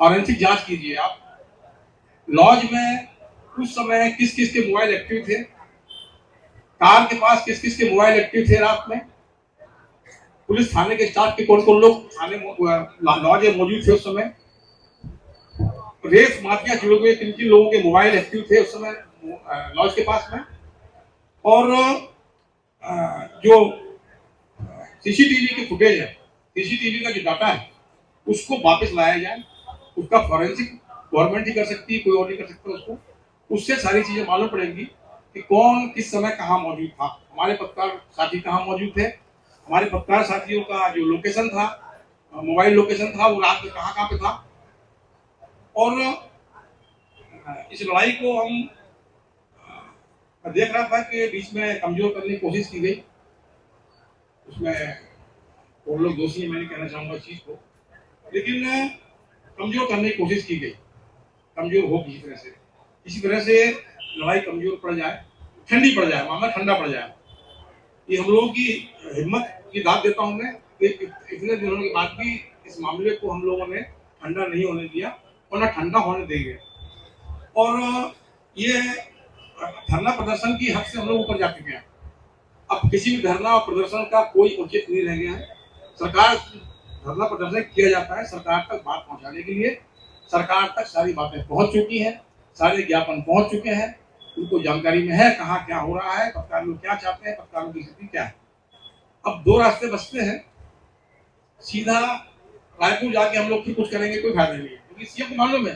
फॉरेंसिक जांच कीजिए। आप लॉज में उस समय किस किस के मोबाइल एक्टिव थे, कार के पास किस किस के मोबाइल एक्टिव थे रात में, पुलिस थाने के स्टाफ के कौन कौन लोग थाने लॉज में मौजूद थे उस समय, रेस माफिया जुड़े हुए किन किन लोगों के मोबाइल एक्टिव थे उस समय लॉज के पास में, और जो सीसीटीवी की फुटेज है, सीसीटीवी का जो डाटा है, उसको वापस लाया जाए। उसका फॉरेंसिक गवर्नमेंट ही कर सकती है, कोई और नहीं कर सकता उसको। उससे सारी चीजें मालूम पड़ेंगी कि कौन किस समय कहाँ मौजूद था, हमारे पत्रकार साथी कहाँ मौजूद थे, हमारे पत्रकार साथियों का जो लोकेशन था, मोबाइल लोकेशन था, वो रात में कहाँ पे था। और इस लड़ाई को हम देख रहा था कि बीच में कमजोर करने की कोशिश की गई। उसमें और लोग दोषी हैं, मैं नहीं कहना चाहूंगा इस चीज को, लेकिन कमजोर करने की कोशिश की गई। कमजोर हो किसी तरह से लड़ाई कमजोर पड़ जाए, ठंडी पड़ जाए, मामला ठंडा पड़ जाए। ये हम लोगों की हिम्मत की दाद देता हूं मैं, इतने दिनों के बाद भी इस मामले को हम लोगों ने ठंडा नहीं होने दिया और ना ठंडा होने देंगे। और ये धरना प्रदर्शन की हद से हम लोग ऊपर जा चुके हैं। अब किसी भी धरना और प्रदर्शन का कोई औचित्य नहीं रह गया है। सरकार धरना प्रदर्शन किया जाता है सरकार तक बात पहुंचाने के लिए। सरकार तक सारी बातें पहुंच चुकी हैं, सारे ज्ञापन पहुंच चुके हैं, उनको जानकारी में है कहाँ क्या हो रहा है, पत्रकार लोग क्या चाहते हैं, पत्रकारों की स्थिति क्या है। अब दो रास्ते बचते हैं, सीधा रायपुर जाके हम लोग फिर कुछ करेंगे कोई फायदा नहीं है, क्योंकि सीएम को मालूम है,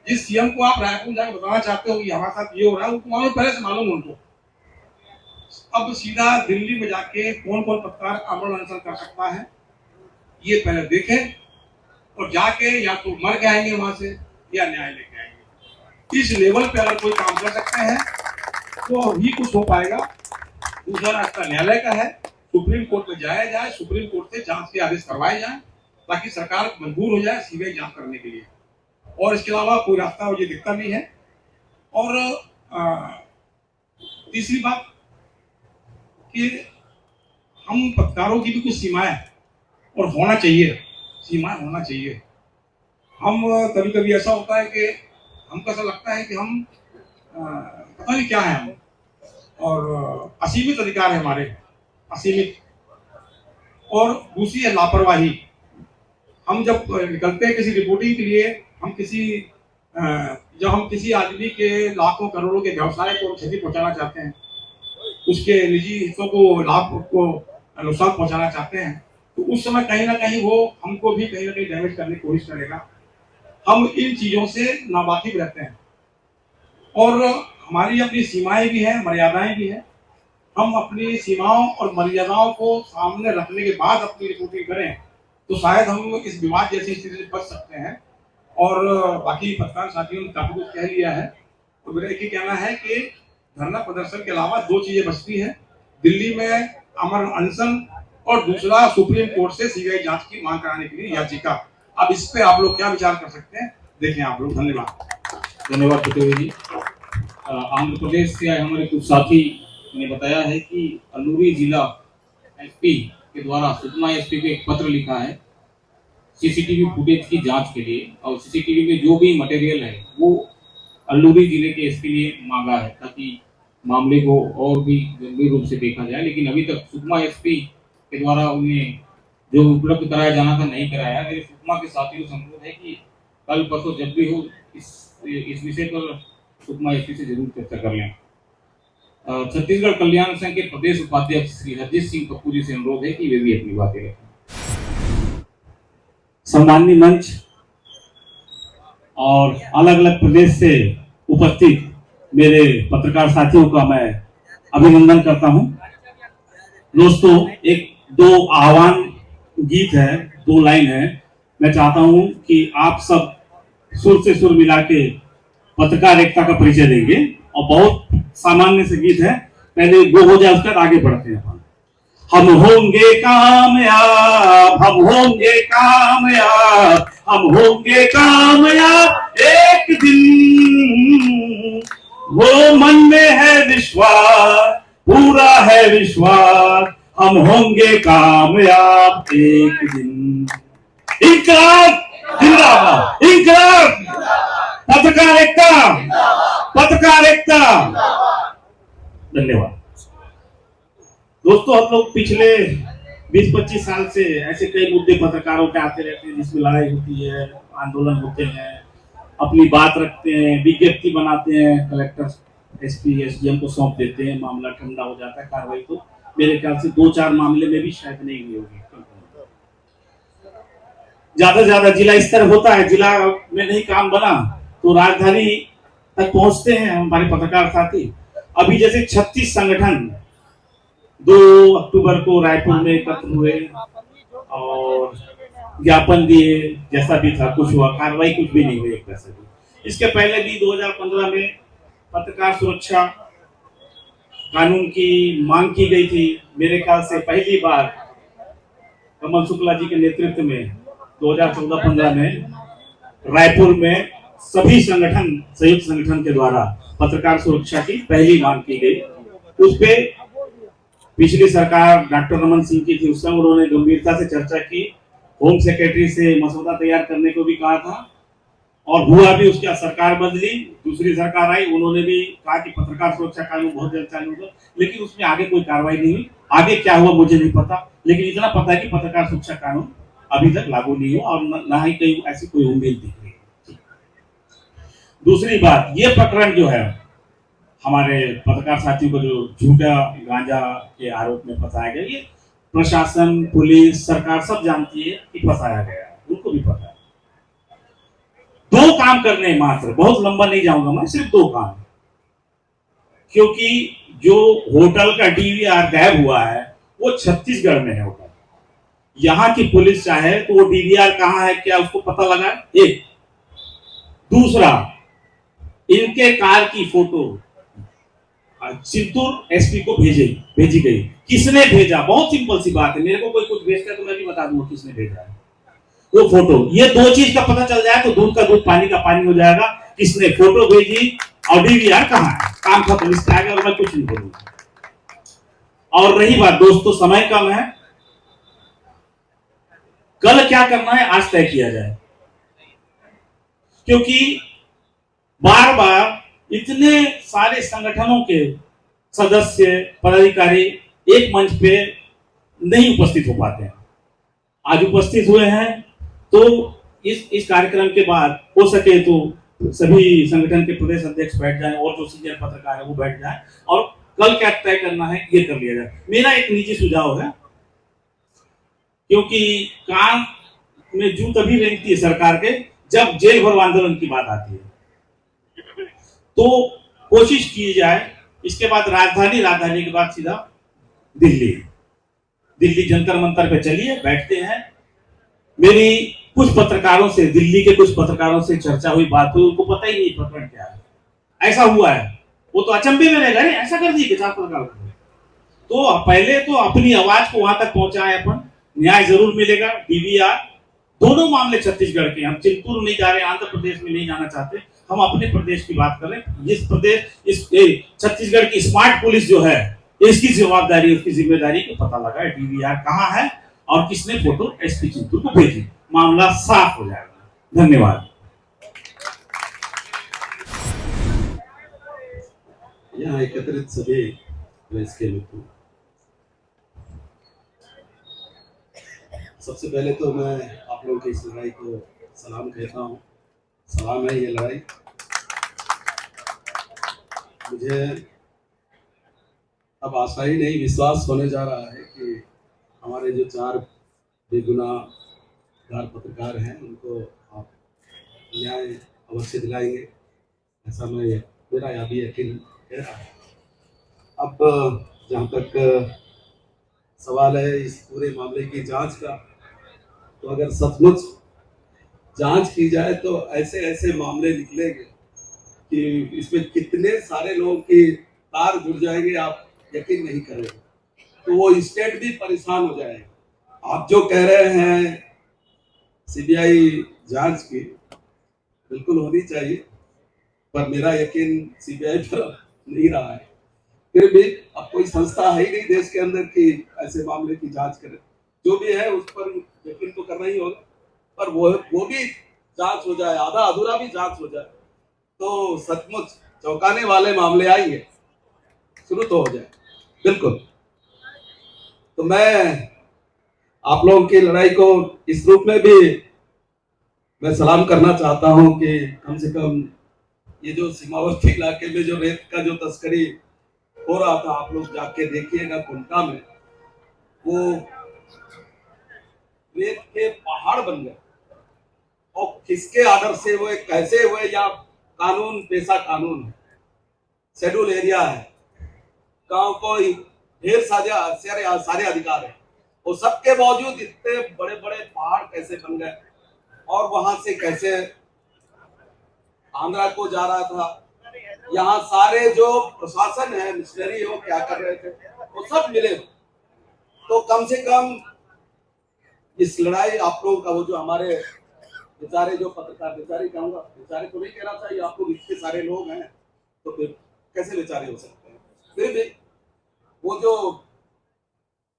जिस सीएम को आप रायपुर जाके बताना चाहते हो कि हमारे साथ ये हो रहा है, उनको मालूम, पहले से मालूम उनको। अब सीधा दिल्ली में जाके कौन कौन पत्रकार आमरण अनशन कर सकता है ये पहले देखें, और जाके या तो मर के आएंगे वहां से या न्याय लेके आएंगे। इस लेवल पे अगर कोई काम कर सकते हैं तो ही कुछ हो पाएगा। दूसरा रास्ता न्यायालय का है, सुप्रीम कोर्ट में जाया जाए, सुप्रीम कोर्ट से जांच के आदेश करवाए जाए ताकि सरकार मजबूर हो जाए सीबीआई जांच करने के लिए, और इसके अलावा कोई रास्ता मुझे दिखता नहीं है। और तीसरी बात कि हम पत्रकारों की भी कुछ सीमाएं और होना चाहिए, सीमाएं होना चाहिए। हम कभी कभी ऐसा होता है कि हमको ऐसा लगता है कि हम पता नहीं क्या है हम, और असीमित अधिकार है हमारे, असीमित। और दूसरी है लापरवाही। हम जब निकलते हैं किसी रिपोर्टिंग के लिए, हम जब हम किसी आदमी के लाखों करोड़ों के व्यवसाय को क्षति पहुंचाना चाहते हैं, उसके निजी हिस्सों को लाभ को नुकसान पहुंचाना चाहते हैं, तो उस समय कहीं ना कहीं वो हमको भी कहीं ना कहीं डैमेज करने की कोशिश करेगा। हम इन चीजों से नावाकिफ रहते हैं, और हमारी अपनी सीमाएं भी हैं, मर्यादाएं भी हैं। हम अपनी सीमाओं और मर्यादाओं को सामने रखने के बाद अपनी रिपोर्टिंग करें तो शायद हम इस विवाद जैसी स्थिति से बच सकते हैं। और बाकी पत्रकार साथियों ने काफी कुछ कह लिया है, तो मेरा एक ही कहना है कि धरना प्रदर्शन के अलावा दो चीजें बचती हैं, दिल्ली में अमर अनशन और दूसरा सुप्रीम कोर्ट से सीबीआई जांच की मांग कराने के लिए याचिका। अब इस पे आप लोग क्या विचार कर सकते हैं, देखें आप लोग। धन्यवाद। धन्यवाद पटेल जी। आंध्र प्रदेश से आए हमारे कुछ साथी ने बताया है कि अल्लूरी जिला एसपी के द्वारा सुकमा एसपी को एक पत्र लिखा है सीसीटीवी फुटेज की जांच के लिए, और सीसीटीवी में जो भी मटेरियल है वो अल्लूरी जिले के एसपी ने मांगा है ताकि मामले को और भी गंभीर रूप से देखा जाए। लेकिन अभी तक सुकमा एसपी के द्वारा उन्हें जो उपलब्ध कराया जाना था नहीं कराया। मेरे सुकमा के साथियों से अनुरोध है कि कल परसों जब भी हो इस विषय पर सुकमा एसपी से जरूर चर्चा कर लें। छत्तीसगढ़ कल्याण संघ के प्रदेश उपाध्यक्ष श्री हरजीत सिंह पप्पू जी से अनुरोध है कि वे भी अपनी बातें रखें। सम्माननीय मंच और अलग अलग प्रदेश से उपस्थित मेरे पत्रकार साथियों का मैं अभिनंदन करता हूं। दोस्तों, एक दो आह्वान गीत है, दो लाइन है, मैं चाहता हूं कि आप सब सुर से सुर मिला के पत्रकार एकता का परिचय देंगे, और बहुत सामान्य से गीत है, पहले वो हो जाए उसके बाद आगे बढ़ते हैं। हम होंगे कामयाब, हम होंगे कामयाब, हम होंगे कामयाब एक दिन, वो मन में है विश्वास, पूरा है विश्वास, हम होंगे कामयाब एक दिन। इंकलाब जिंदाबाद, इंकलाब, पत्रकार एकता, पत्रकार एकता। धन्यवाद। दोस्तों, हम लोग पिछले 20-25 साल से ऐसे कई मुद्दे पत्रकारों के आते रहते हैं जिसमें लड़ाई होती है, आंदोलन होते हैं, अपनी बात रखते हैं, विज्ञप्ति बनाते हैं, कलेक्टर एसपी एसडीएम को सौंप देते हैं, मामला ठंडा हो जाता है। कार्रवाई तो मेरे ख्याल से 2-4 मामले में भी शायद नहीं हुई होगी। ज्यादा से ज्यादा जिला स्तर होता है, जिला में नहीं काम बना तो राजधानी तक पहुंचते हैं हमारे पत्रकार साथी। अभी जैसे 36 संगठन 2 अक्टूबर को रायपुर में एकत्र हुए और ज्ञापन दिए, जैसा भी था कुछ हुआ, कार्रवाई कुछ भी नहीं हुई एक तरह से। इसके पहले भी 2015 में पत्रकार सुरक्षा कानून की मांग की गई थी। मेरे ख्याल से पहली बार कमल शुक्ला जी के नेतृत्व में 2014-15 में रायपुर में सभी संगठन, संयुक्त संगठन के द्वारा पत्रकार सुरक्षा की पहली मांग की गई। उस पे पिछली सरकार डॉक्टर रमन सिंह की थी, उस समय उन्होंने गंभीरता से चर्चा की, होम सेक्रेटरी से मसौदा तैयार करने को भी कहा था, और हुआ भी। उसकी सरकार बदली, दूसरी सरकार आई, उन्होंने भी कहा कि पत्रकार सुरक्षा कानून बहुत जल्द चालू होगा, लेकिन उसमें आगे कोई कार्रवाई नहीं हुई। आगे क्या हुआ मुझे नहीं पता, लेकिन इतना पता है कि पत्रकार सुरक्षा कानून अभी तक लागू नहीं हुआ, और न ही कहीं ऐसी कोई उम्मीद दिख रही है। दूसरी बात, ये प्रकरण जो है हमारे पत्रकार साथियों को जो झूठा गांजा के आरोप में फंसाया गया, ये प्रशासन, पुलिस, सरकार सब जानती है कि फंसाया गया है, उनको भी पता है। 2 काम करने मात्र, बहुत लंबा नहीं जाऊंगा मैं, सिर्फ 2 काम, क्योंकि जो होटल का डीवीआर गायब हुआ है वो छत्तीसगढ़ में है होटल। यहां की पुलिस चाहे तो वो डीवीआर कहां है क्या उसको पता लगा। एक दूसरा, इनके कार की फोटो चित्तूर एसपी को भेजी गई। किसने भेजा? बहुत सिंपल सी बात है, मेरे को कोई कुछ भेजता है तो मैं भी बता दूंगा किसने भेजा है वो फोटो। ये 2 चीज का पता चल जाए तो दूध का दूध पानी का पानी हो जाएगा। किसने फोटो भेजी और डीवीआर कहां है, काम खत्म। इसके आगे और मैं कुछ नहीं बोलूंगा। और रही बात दोस्तों, समय कम है, कल क्या करना है आज तय किया जाए, क्योंकि बार बार इतने सारे संगठनों के सदस्य, पदाधिकारी एक मंच पे नहीं उपस्थित हो पाते हैं। आज उपस्थित हुए हैं तो इस कार्यक्रम के बाद हो सके तो सभी संगठन के प्रदेश अध्यक्ष बैठ जाएं और जो सीनियर पत्रकार है वो बैठ जाएं और कल क्या तय करना है ये कर लिया जाए। मेरा एक निजी सुझाव है, क्योंकि कान में जू तभी रेंगती है सरकार के जब जेल भरो आंदोलन की बात आती है, तो कोशिश की जाए। इसके बाद राजधानी के बाद सीधा दिल्ली जंतर मंतर पे चलिए, बैठते हैं। मेरी कुछ पत्रकारों से, दिल्ली के कुछ पत्रकारों से चर्चा हुई, बात हुई, उनको पता ही नहीं प्रकरण क्या है। ऐसा हुआ है, वो तो अचंभे में रह गए, ऐसा कर दिए कि 4 पत्रकार। तो पहले तो अपनी आवाज को वहां तक पहुंचाए, अपन न्याय जरूर मिलेगा। डीवीआर दोनों मामले छत्तीसगढ़ के, हम चित्तूर नहीं जा रहे, आंध्र प्रदेश में नहीं जाना चाहते, हम अपने प्रदेश की बात कर रहे हैं। इस छत्तीसगढ़ की स्मार्ट पुलिस जो है, इसकी जवाबदारी, उसकी जिम्मेदारी को पता लगा डीवीआर कहां है और किसने फोटो एसपी चित्तूर को भेजी, मामला साफ हो जाएगा। धन्यवाद। यहाँ एकत्रित सभी प्रेस के मित्रों, सबसे पहले तो मैं आप लोगों की इस लड़ाई को सलाम कहता हूँ। सलाम है ये लड़ाई। मुझे अब आशा ही नहीं, विश्वास होने जा रहा है कि हमारे जो 4 बेगुनाहगार पत्रकार हैं उनको आप न्याय अवश्य दिलाएंगे, ऐसा मेरा यह भी यकीन कह रहा है। अब जहाँ तक सवाल है इस पूरे मामले की जांच का, तो अगर सचमुच जांच की जाए तो ऐसे ऐसे मामले निकलेंगे कि इसमें कितने सारे लोगों की तार जुड़ जाएंगे, आप यकीन नहीं करेंगे। तो वो स्टेट भी परेशान हो जाएगा। आप जो कह रहे हैं सीबीआई जांच की बिल्कुल होनी चाहिए, पर मेरा यकीन सीबीआई पर नहीं रहा है। फिर भी अब कोई संस्था है ही नहीं देश के अंदर कि ऐसे मामले की जांच करे। जो भी है उस पर यकीन तो करना ही होगा, पर वो भी जांच हो जाए, आधा अधूरा भी जांच हो जाए तो सचमुच चौंकाने वाले मामले आएंगे, शुरू तो हो जाए बिल्कुल। तो मैं आप लोगों की लड़ाई को इस रूप में भी मैं सलाम करना चाहता हूं कि कम से कम ये जो सीमावर्ती इलाके में जो रेत का जो तस्करी हो रहा था, आप लोग जाके देखिएगा कुंटा में, वो रेत के पहाड़ बन गए। और किसके आर्डर से हुए, कैसे हुए, या कानून पेशा कानून है, शेड्यूल एरिया है, गांव को ढेर सारे अधिकार है, और सबके बावजूद इतने बड़े बड़े पहाड़ कैसे बन गए, और वहां से कैसे आंध्रा को जा रहा था। यहाँ सारे जो प्रशासन है, मिशनरी हो, क्या कर रहे थे, वो सब मिले। तो कम से कम इस लड़ाई आप लोगों का, वो जो हमारे बेचारे जो पत्रकार, बेचारे कहूंगा, बेचारे तो नहीं कहना चाहिए, आप लोग इतने सारे लोग हैं तो फिर कैसे बेचारे हो सकते हैं। फिर भी वो जो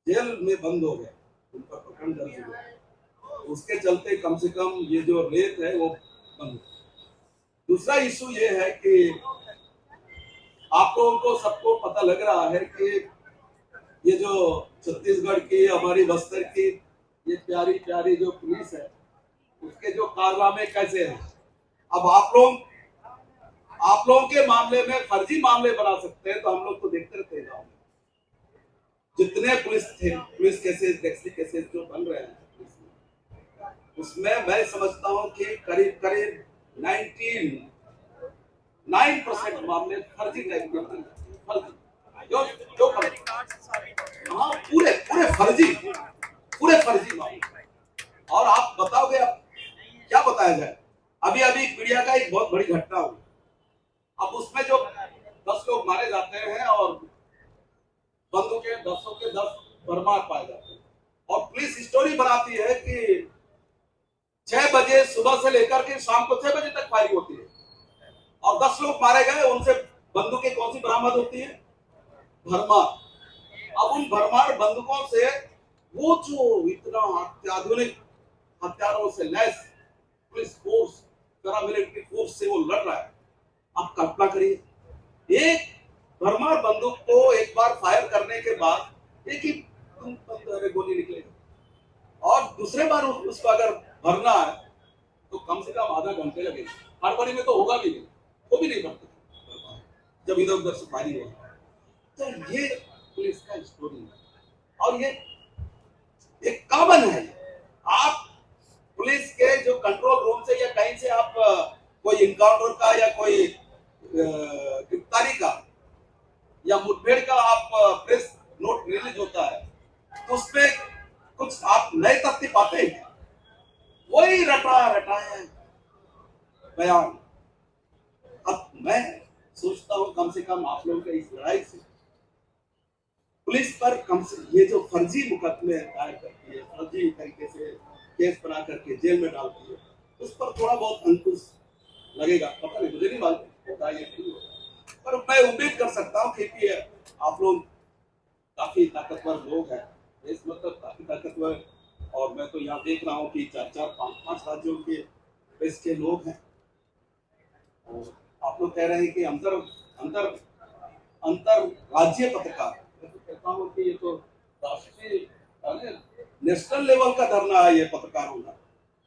जेल में बंद हो गए, उन पर प्रकरण दर्ज हुआ, उसके चलते कम से कम ये जो रेत है वो बंद। दूसरा इशू ये है कि आप लोगों को सबको पता लग रहा है कि ये जो छत्तीसगढ़ की, हमारी बस्तर की ये प्यारी प्यारी जो पुलिस है, उसके जो कारनामे कैसे हैं। अब आप लोग आप लोगों के मामले में फर्जी मामले बना सकते हैं, तो हम लोग तो देखते रहते हैं गाँव में जितने पुलिस केसेस जो बन रहे हैं, उसमें मैं समझता हूं कि करीब 99% मामले फर्जी टाइप के बन रहे हैं। फर्जी जो हाँ, पूरे फर्जी मामले। और आप बताओगे, अब क्या बताया जाए। अभी मीडिया का एक बहुत बड़ी घटना हुई, अब उसमें जो 10 लोग मारे जाते हैं और बंदूकें 10 के 10 बर्बाद पाए जाते हैं, और पुलिस स्टोरी बनाती है कि 6 बजे सुबह से लेकर के शाम को 6 बजे तक फायरिंग होती है और 10 लोग मारे गए। उनसे बंदूकें कौन सी बरामद होती है? भरमार। अब उन भरमार बंदूकों से वो जो इतना अत्याधुनिक हथियारों से lace police force, paramilitary force से वो लड़ रहा है। आप कल्पना करिए, एक भरमार बंदूक को एक बार फायर करने के बाद एक ही गोली निकलेगी, और दूसरे बार उसको अगर भरना है तो कम से कम आधा घंटे लगेगा। हड़बड़ी में तो होगा भी नहीं, वो भी नहीं भरते जब इधर उधर से फायरिंग होगा। तो ये पुलिस का स्टोरी है, और ये एक कॉमन है। आप पुलिस के जो कंट्रोल रूम से या कहीं से आप कोई इनकाउंटर का या कोई गिरफ्तारी का या मुठभेड़ का आप प्रेस नोट रिलीज होता है, तो उसमें कुछ आप नए तथ्य पाते हैं, वही रटाया बयान। अब मैं सोचता हूं कम से कम आप लोगों के इस लड़ाई से पुलिस पर कम से ये जो फर्जी मुकदमे दायर करती है, फर्जी तरीके से केस बना करके जेल में डालती है, उस पर थोड़ा बहुत अंकुश लगेगा। पता नहीं, मुझे नहीं मालूम होगा ये नहीं होगा, पर मैं उम्मीद कर सकता हूँ कि आप लोग काफी ताकतवर लोग हैं, इस मतलब काफी ताकतवर। और मैं तो यहाँ देख रहा हूँ कि 4-4, 5-5 राज्यों के प्रेस के लोग हैं, और आप लोग कह रहे हैं कि अंतर राज्य पत्रकार। मैं तो कहता हूँ कि ये तो राष्ट्रीय नेशनल लेवल का धरना है ये पत्रकारों का,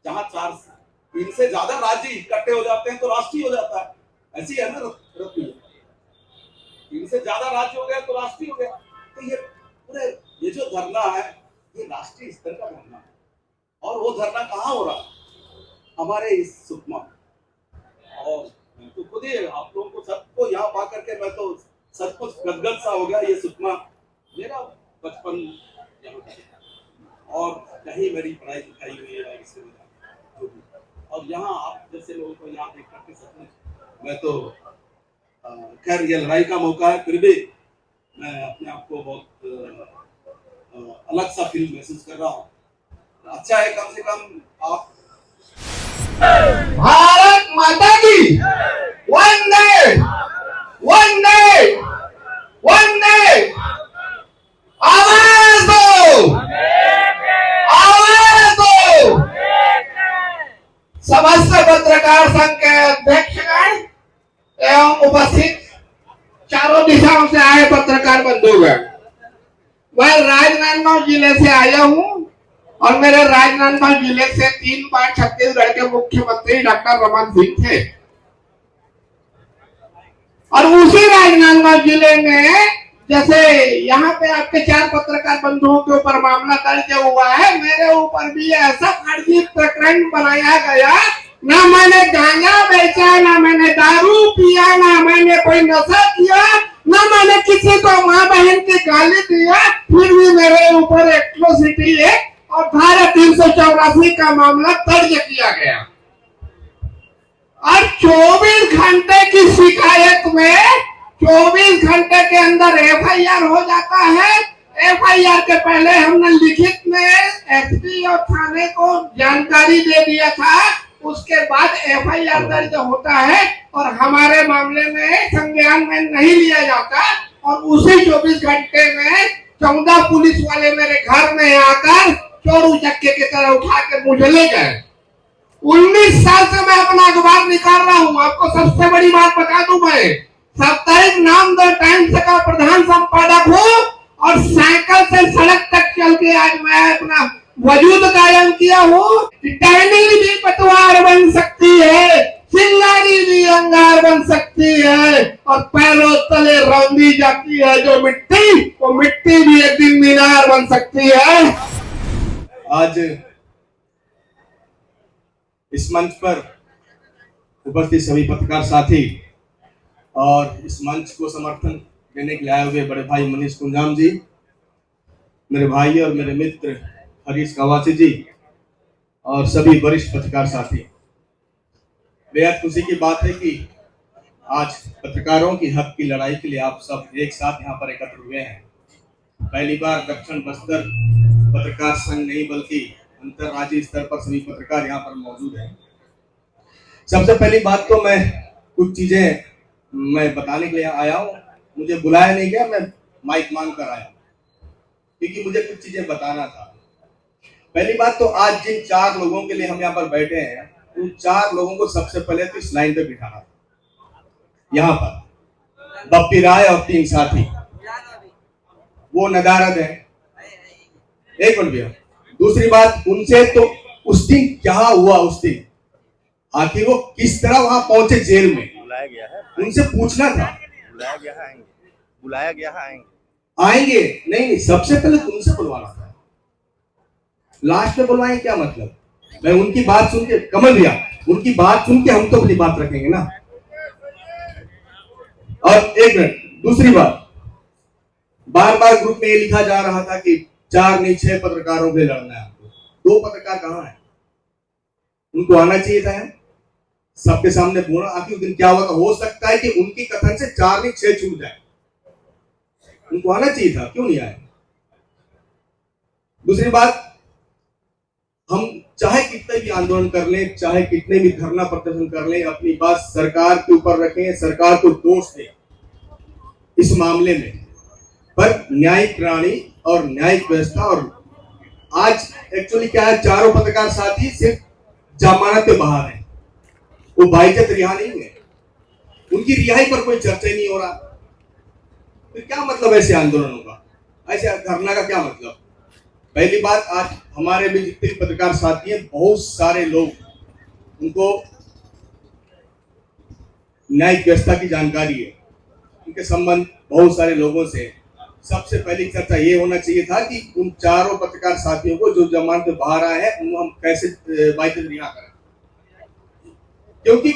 जहाँ 3 से ज्यादा राज्य इकट्ठे हो जाते हैं तो राष्ट्रीय हो जाता है। ऐसी है ना रत्ती, 3 से ज्यादा राज्य हो गया तो राष्ट्रीय हो गया। तो ये पूरे ये जो धरना है ये राष्ट्रीय स्तर का धरना है, और वो धरना कहाँ हो रहा है? हमारे इस सुकमा। और मैं तो खुद ही आप लोगों को सबको यहाँ पा करके मैं तो सब कुछ गदगद सा हो गया। ये सुकमा मेरा बचपन यहाँ का, और कहीं मेरी पढ़ाई लिखाई हुई है, और यहाँ आप जैसे लोगों को यहाँ देख करके सचमुच मैं तो खैर ये लड़ाई का मौका है, फिर भी मैं अपने आप को बहुत अलग सा फील महसूस कर रहा हूँ। अच्छा है कम से कम आप भारत माता की वंदे वंदे वंदे। आवाज दो, आवाज दो। समस्त पत्रकार संघ के अध्यक्षगण एवं उपस्थित चारों दिशाओं से आए पत्रकार बंधुगण, मैं राजनांदगांव जिले से आया हूँ, और मेरे राजनांदगांव जिले से 3 बार छत्तीसगढ़ के मुख्यमंत्री डॉक्टर रमन सिंह थे, और उसी राजनांदगांव जिले में जैसे यहाँ पे आपके 4 पत्रकार बंधुओं के ऊपर मामला दर्ज हुआ है, मेरे ऊपर भी ऐसा फर्जी प्रकरण बनाया गया। ना मैंने गांजा बेचा, ना मैंने दारू पिया, ना मैंने कोई नशा किया, ना मैंने किसी को माँ बहन की गाली दिया, फिर भी मेरे ऊपर एट्रोसिटी है और धारा 384 का मामला दर्ज किया गया। और 24 घंटे की शिकायत में 24 घंटे के अंदर एफआईआर हो जाता है। एफआईआर के पहले हमने लिखित में एसपी और थाने को जानकारी दे दिया था, उसके बाद एफआईआर दर्ज होता है और हमारे मामले में संज्ञान में नहीं लिया जाता। और उसी 24 घंटे में 14 पुलिस वाले मेरे घर में आकर चोर उचक्के की तरह उठा के मुझे ले गए। 19 साल से मैं अपना अखबार निकाल रहा हूँ। आपको सबसे बड़ी बात बता दूं, मैं साप्ताहिक नामदर टाइम्स का प्रधान संपादक हूँ, और साइकिल से सड़क तक चल के आज मैं अपना वजूद कायम किया हूँ। टहनी भी पतवार बन सकती है, चिंगारी भी अंगार बन सकती और पैरों तले रौंदी जाती है जो मिट्टी, वो मिट्टी भी एक दिन मीनार बन सकती है। आज इस मंच पर उपस्थित सभी पत्रकार साथी और इस मंच को समर्थन देने के लिए आए हुए बड़े भाई मनीष कुंजाम जी, मेरे भाई और मेरे मित्र हरीश कवासी जी और सभी वरिष्ठ पत्रकार साथी, बेहद खुशी की बात है कि आज पत्रकारों की हक की लड़ाई के लिए आप सब एक साथ यहाँ पर एकत्र हुए हैं। पहली बार दक्षिण बस्तर पत्रकार संघ नहीं बल्कि अंतर्राज्यीय स्तर पर सभी पत्रकार यहाँ पर मौजूद हैं। सबसे पहली बात तो मैं कुछ चीजें मैं बताने के लिए आया हूँ। मुझे बुलाया नहीं गया, मैं माइक मांग कर आया क्योंकि मुझे कुछ चीजें बताना था। पहली बात तो आज जिन 4 लोगों के लिए हम यहाँ पर बैठे हैं, उन 4 लोगों को सबसे पहले तो इस लाइन पे बिठाना था। यहाँ पर बप्पी राय और 3 साथी, वो नदारद है। एक मिनट भैया। दूसरी बात, उनसे तो उस दिन क्या हुआ, उस दिन आखिर वो किस तरह वहां पहुंचे जेल में, बुलाया गया है, उनसे पूछना था। बुलाया गया है, बुलाया गया है, आएंगे नहीं, सबसे पहले तुमसे बुलवाना था, लास्ट में बुलवाएं क्या मतलब? मैं उनकी बात सुन के, कमल भैया, उनकी बात सुन के हम तो अपनी बात रखेंगे ना। और एक मिनट, दूसरी बात, बार बार ग्रुप में ये लिखा जा रहा था कि 4 नहीं 6 पत्रकारों के लड़ना है आपको। 2 पत्रकार कहाँ है? उनको आना चाहिए था सबके सामने बोला। आखिर दिन क्या हुआ था? हो सकता है कि उनकी कथन से 4 नहीं 6 छूट जाए, उनको आना चाहिए था, क्यों नहीं आए? दूसरी बात, हम चाहे कितने भी आंदोलन कर लें, चाहे कितने भी धरना प्रदर्शन कर लें, अपनी बात सरकार के ऊपर रखें, सरकार को दोष दें इस मामले में, पर न्यायिक प्रणाली और न्यायिक व्यवस्था, और आज एक्चुअली क्या है, 4 पत्रकार साथी सिर्फ जमानत पे बाहर है, वो बाइज्जत रिहा नहीं है, उनकी रिहाई पर कोई चर्चा ही नहीं हो रहा। फिर क्या मतलब ऐसे आंदोलनों का, ऐसे धरना का क्या मतलब? पहली बात, आज हमारे भी जितने पत्रकार साथी हैं, बहुत सारे लोग, उनको न्यायिक व्यवस्था की जानकारी है, उनके संबंध बहुत सारे लोगों से। सबसे पहली चर्चा ये होना चाहिए था कि उन 4 पत्रकार साथियों को जो जमानत पे बाहर आए हैं, उनको हम कैसे बाइज्जत रिहा करें, क्योंकि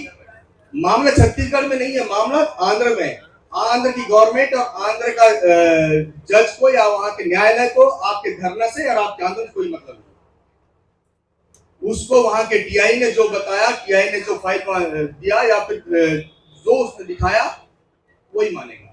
मामला छत्तीसगढ़ में नहीं है, मामला आंध्र में है। आंध्र की गवर्नमेंट और आंध्र का जज को या वहां के न्यायालय को आपके धरना से और आपके आंदोलन से कोई मतलब नहीं। उसको वहां के टीआई ने जो बताया, टीआई ने जो फाइल दिया या फिर जो उसने दिखाया, वही मानेगा।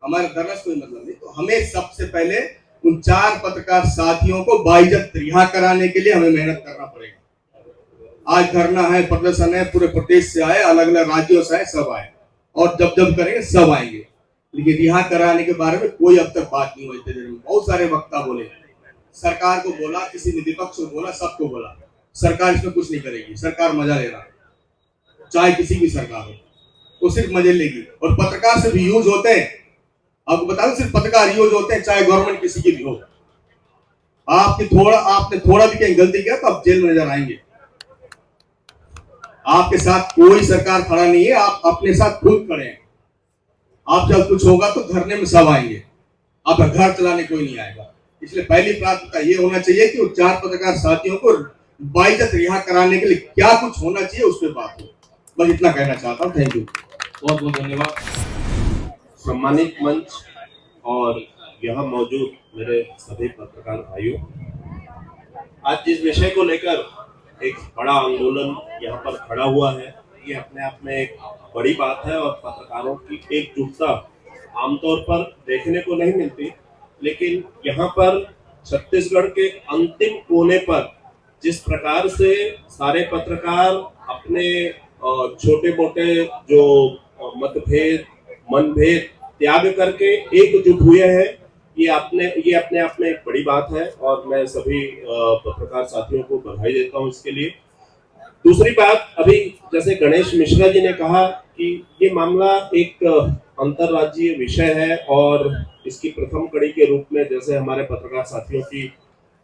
हमारे धरना से कोई मतलब नहीं। तो हमें सबसे पहले उन 4 पत्रकार साथियों को बाइज्जत रिहा कराने के लिए हमें मेहनत करना पड़ेगा। आज धरना है, प्रदर्शन है, पूरे प्रदेश से आए, अलग अलग राज्यों से आए, सब आए, और जब जब करेंगे सब आएंगे, लेकिन रिहा कराने के बारे में कोई अब तक बात नहीं हुई। इतने देर में बहुत सारे वक्ता बोले, सरकार को बोला, किसी ने विपक्ष को बोला, सबको बोला, सरकार इसमें कुछ नहीं करेगी, सरकार मजा ले रहा है, चाहे किसी की सरकार हो, वो सिर्फ मजे लेगी। और पत्रकार सिर्फ यूज होते हैं, आपको बता दें, सिर्फ पत्रकार यूज होते हैं, चाहे गवर्नमेंट किसी की भी हो। आपने थोड़ा भी कहीं गलती किया तो आप जेल में नजर आएंगे। आपके साथ कोई सरकार खड़ा नहीं है, आप अपने साथ खुद खड़े हैं। आप जब कुछ होगा तो धरने में सब आएंगे, आपका घर चलाने कोई नहीं आएगा। इसलिए पहली प्राथमिकता ये होना चाहिए कि वो 4 पत्रकार साथियों को बाइज्जत रिहा कराने के लिए क्या कुछ होना चाहिए, उस पर बात हो। बस इतना कहना चाहता हूँ। थैंक यू, बहुत बहुत धन्यवाद। सम्मानित मंच और यहाँ मौजूद मेरे सभी पत्रकार भाइयों, आज जिस विषय को लेकर एक बड़ा आंदोलन यहाँ पर खड़ा हुआ है, ये अपने आप में एक बड़ी बात है और पत्रकारों की एकजुटता आमतौर पर देखने को नहीं मिलती। लेकिन यहाँ पर छत्तीसगढ़ के अंतिम कोने पर जिस प्रकार से सारे पत्रकार अपने छोटे मोटे जो मतभेद मनभेद त्याग करके एकजुट हुए हैं, ये अपने आप में एक बड़ी बात है और मैं सभी पत्रकार साथियों को बधाई देता हूं इसके लिए। दूसरी बात, अभी जैसे गणेश मिश्रा जी ने कहा कि ये मामला एक अंतर्राज्यीय विषय है और इसकी प्रथम कड़ी के रूप में जैसे हमारे पत्रकार साथियों की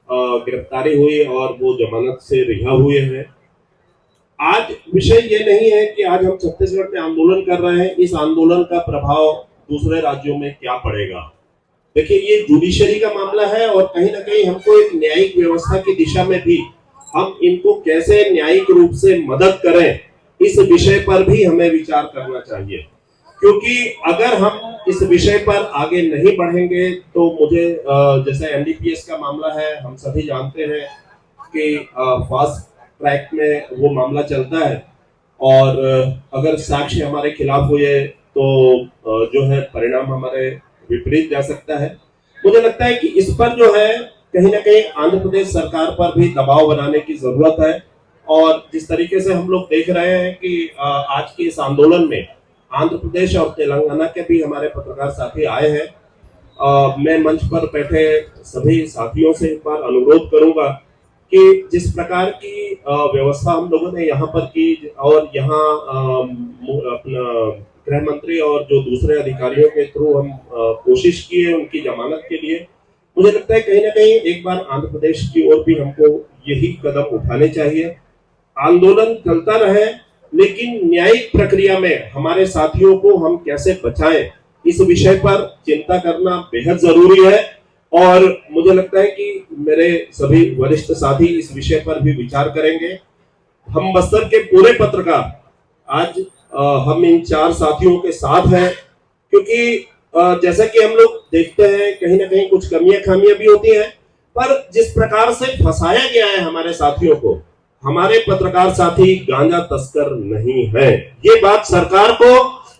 गिरफ्तारी हुई और वो जमानत से रिहा हुए हैं। आज विषय ये नहीं है कि आज हम छत्तीसगढ़ में आंदोलन कर रहे हैं, इस आंदोलन का प्रभाव दूसरे राज्यों में क्या पड़ेगा। देखिए, ये जुडिशरी का मामला है और कहीं ना कहीं हमको एक न्यायिक व्यवस्था की दिशा में भी हम इनको कैसे न्यायिक रूप से मदद करें, इस विषय पर भी हमें विचार करना चाहिए। क्योंकि अगर हम इस विषय पर आगे नहीं बढ़ेंगे तो मुझे जैसे एनडीपीएस का मामला है, हम सभी जानते हैं कि फास्ट ट्रैक में वो मामला चलता है और अगर साक्ष्य हमारे खिलाफ हुए तो जो है परिणाम हमारे विपरीत जा सकता है। मुझे लगता है कि इस पर जो है कहीं ना कहीं आंध्र प्रदेश सरकार पर भी दबाव बनाने की जरूरत है। और जिस तरीके से हम लोग देख रहे हैं कि आज के इस आंदोलन में आंध्र प्रदेश और तेलंगाना के भी हमारे पत्रकार साथी आए हैं, मैं मंच पर बैठे सभी साथियों से एक बार अनुरोध करूंगा कि जिस प्रकार की व्यवस्था हम लोगों ने यहाँ पर की और यहाँ अपना गृह मंत्री और जो दूसरे अधिकारियों के थ्रू हम कोशिश किए उनकी जमानत के लिए, मुझे लगता है कहीं ना कहीं एक बार आंध्र प्रदेश की ओर भी हमको यही कदम उठाने चाहिए। आंदोलन चलता रहे लेकिन न्यायिक प्रक्रिया में हमारे साथियों को हम कैसे बचाएं, इस विषय पर चिंता करना बेहद जरूरी है। और मुझे लगता है कि मेरे सभी वरिष्ठ साथी इस विषय पर भी विचार करेंगे। हम बस्तर के पूरे पत्रकार आज हम इन 4 साथियों के साथ हैं, क्योंकि जैसा कि हम लोग देखते हैं कहीं ना कहीं कुछ कमियां खामियां भी होती हैं, पर जिस प्रकार से फंसाया गया है हमारे साथियों को, हमारे पत्रकार साथी गांजा तस्कर नहीं है। ये बात सरकार को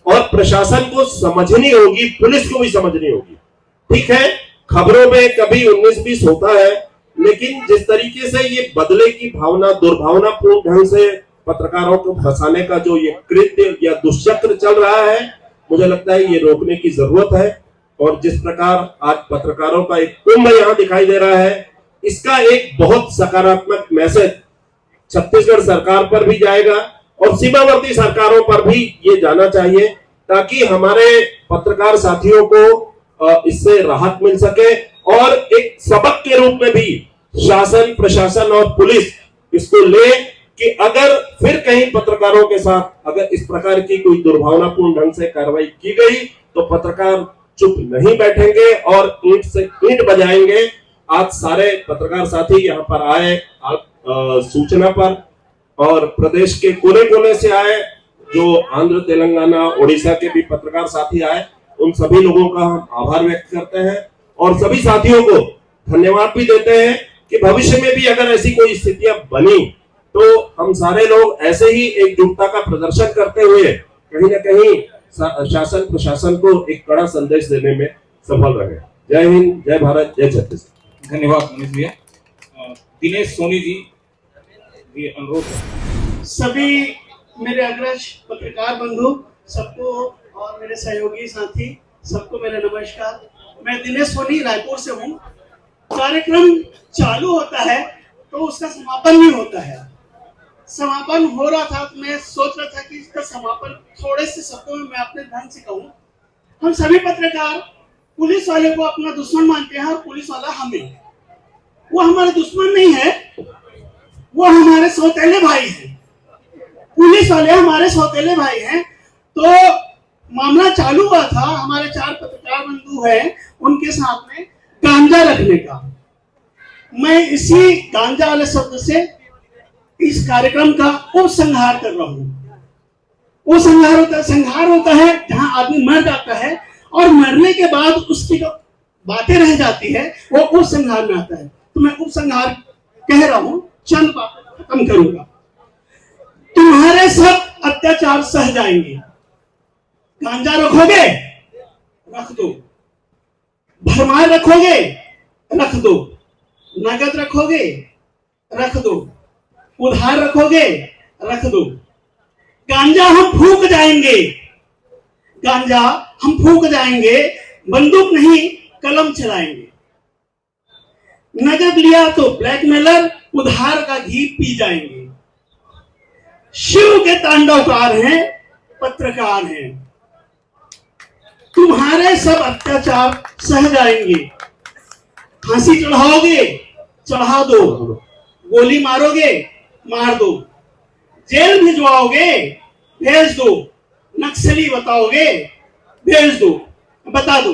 और प्रशासन को समझनी होगी, पुलिस को भी समझनी होगी। ठीक है, खबरों में कभी 19-20 होता है, लेकिन जिस तरीके से ये बदले की भावना, दुर्भावनापूर्ण ढंग से पत्रकारों को फंसाने का जो ये कृत्य या दुष्चक्र चल रहा है, मुझे लगता है ये रोकने की जरूरत है। और जिस प्रकार आज पत्रकारों का एक कुंभ यहाँ दिखाई दे रहा है, इसका एक बहुत सकारात्मक मैसेज छत्तीसगढ़ सरकार पर भी जाएगा और सीमावर्ती सरकारों पर भी ये जाना चाहिए, ताकि हमारे पत्रकार साथियों को इससे राहत मिल सके और एक सबक के रूप में भी शासन, प्रशासन और पुलिस इसको ले कि अगर फिर कहीं पत्रकारों के साथ अगर इस प्रकार की कोई दुर्भावनापूर्ण ढंग से कार्रवाई की गई तो पत्रकार चुप नहीं बैठेंगे और ईंट से ईंट बजाएंगे। आज सारे पत्रकार साथी यहाँ पर आए सूचना पर और प्रदेश के कोने कोने से आए, जो आंध्र, तेलंगाना, उड़ीसा के भी पत्रकार साथी आए, उन सभी लोगों का हम आभार व्यक्त करते हैं और सभी साथियों को धन्यवाद भी देते हैं कि भविष्य में भी अगर ऐसी कोई स्थितियां बनी तो हम सारे लोग ऐसे ही एकजुटता का प्रदर्शन करते हुए कहीं ना कहीं शासन प्रशासन को एक कड़ा संदेश देने में सफल रहे। जय हिंद, जय भारत, जय छत्तीसगढ़। धन्यवाद मनीष भैया। दिनेश सोनी जी, ये अनुरोध। सभी मेरे अग्रज पत्रकार बंधु सबको और मेरे सहयोगी साथी सबको मेरा नमस्कार। मैं दिनेश सोनी रायपुर से हूँ। कार्यक्रम चालू होता है तो उसका समापन भी होता है। समापन हो रहा था तो मैं सोच रहा था कि इसका समापन थोड़े से शब्दों में मैं अपने ढंग से कहूँ। हम सभी पत्रकार पुलिस वाले को अपना दुश्मन मानते हैं और पुलिस वाला हमें। वो हमारे दुश्मन नहीं है, वो हमारे सौतेले भाई हैं। पुलिस वाले हमारे सौतेले भाई हैं। तो मामला चालू हुआ था, हमारे 4 पत्रकार बंधु हैं, उनके साथ में गांजा रखने का। मैं इसी गांजा वाले शब्द से इस कार्यक्रम का उपसंहार कर रहा हूँ। वो संहार होता है जहां आदमी मर जाता है और मरने के बाद उसकी जो बातें रह जाती है वो उपसंहार में आता है। तो मैं उपसंहार कह रहा हूँ, चंद बातें खत्म करूंगा। तुम्हारे सब अत्याचार सह जाएंगे। गांजा रखोगे, रख दो। भरमार रखोगे, रख दो। नगद रखोगे, रख दो। उधार रखोगे, रख दो। गांजा हम फूंक जाएंगे, गांजा हम फूंक जाएंगे, बंदूक नहीं कलम चलाएंगे। नगद लिया तो ब्लैकमेलर, उधार का घी पी जाएंगे। शिव के तांडवकार हैं, पत्रकार हैं। तुम्हारे सब अत्याचार सह जाएंगे। फांसी चढ़ाओगे, चढ़ा दो। गोली मारोगे, मार दो। जेल भिजवाओगे, भेज दो। नक्सली बताओगे, भेज दो, बता दो।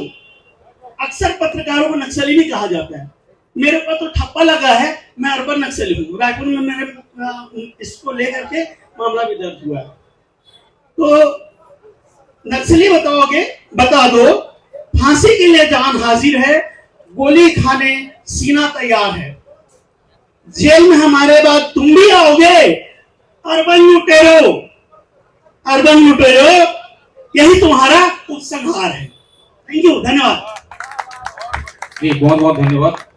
अक्सर पत्रकारों को नक्सली भी कहा जाता है। मेरे ऊपर तो ठप्पा लगा है, मैं अर्बन नक्सली हूँ। रायपुर में मेरे इसको लेकर के मामला भी दर्ज हुआ है। तो नक्सली बताओगे, बता दो। फांसी के लिए जान हाजिर है, गोली खाने सीना तैयार है। जेल में हमारे बाद तुम भी आओगे। अर्बन लुटेरो, अर्बन लुटेरो, यही तुम्हारा उपसंहार है। थैंक यू, धन्यवाद। जी बहुत बहुत धन्यवाद।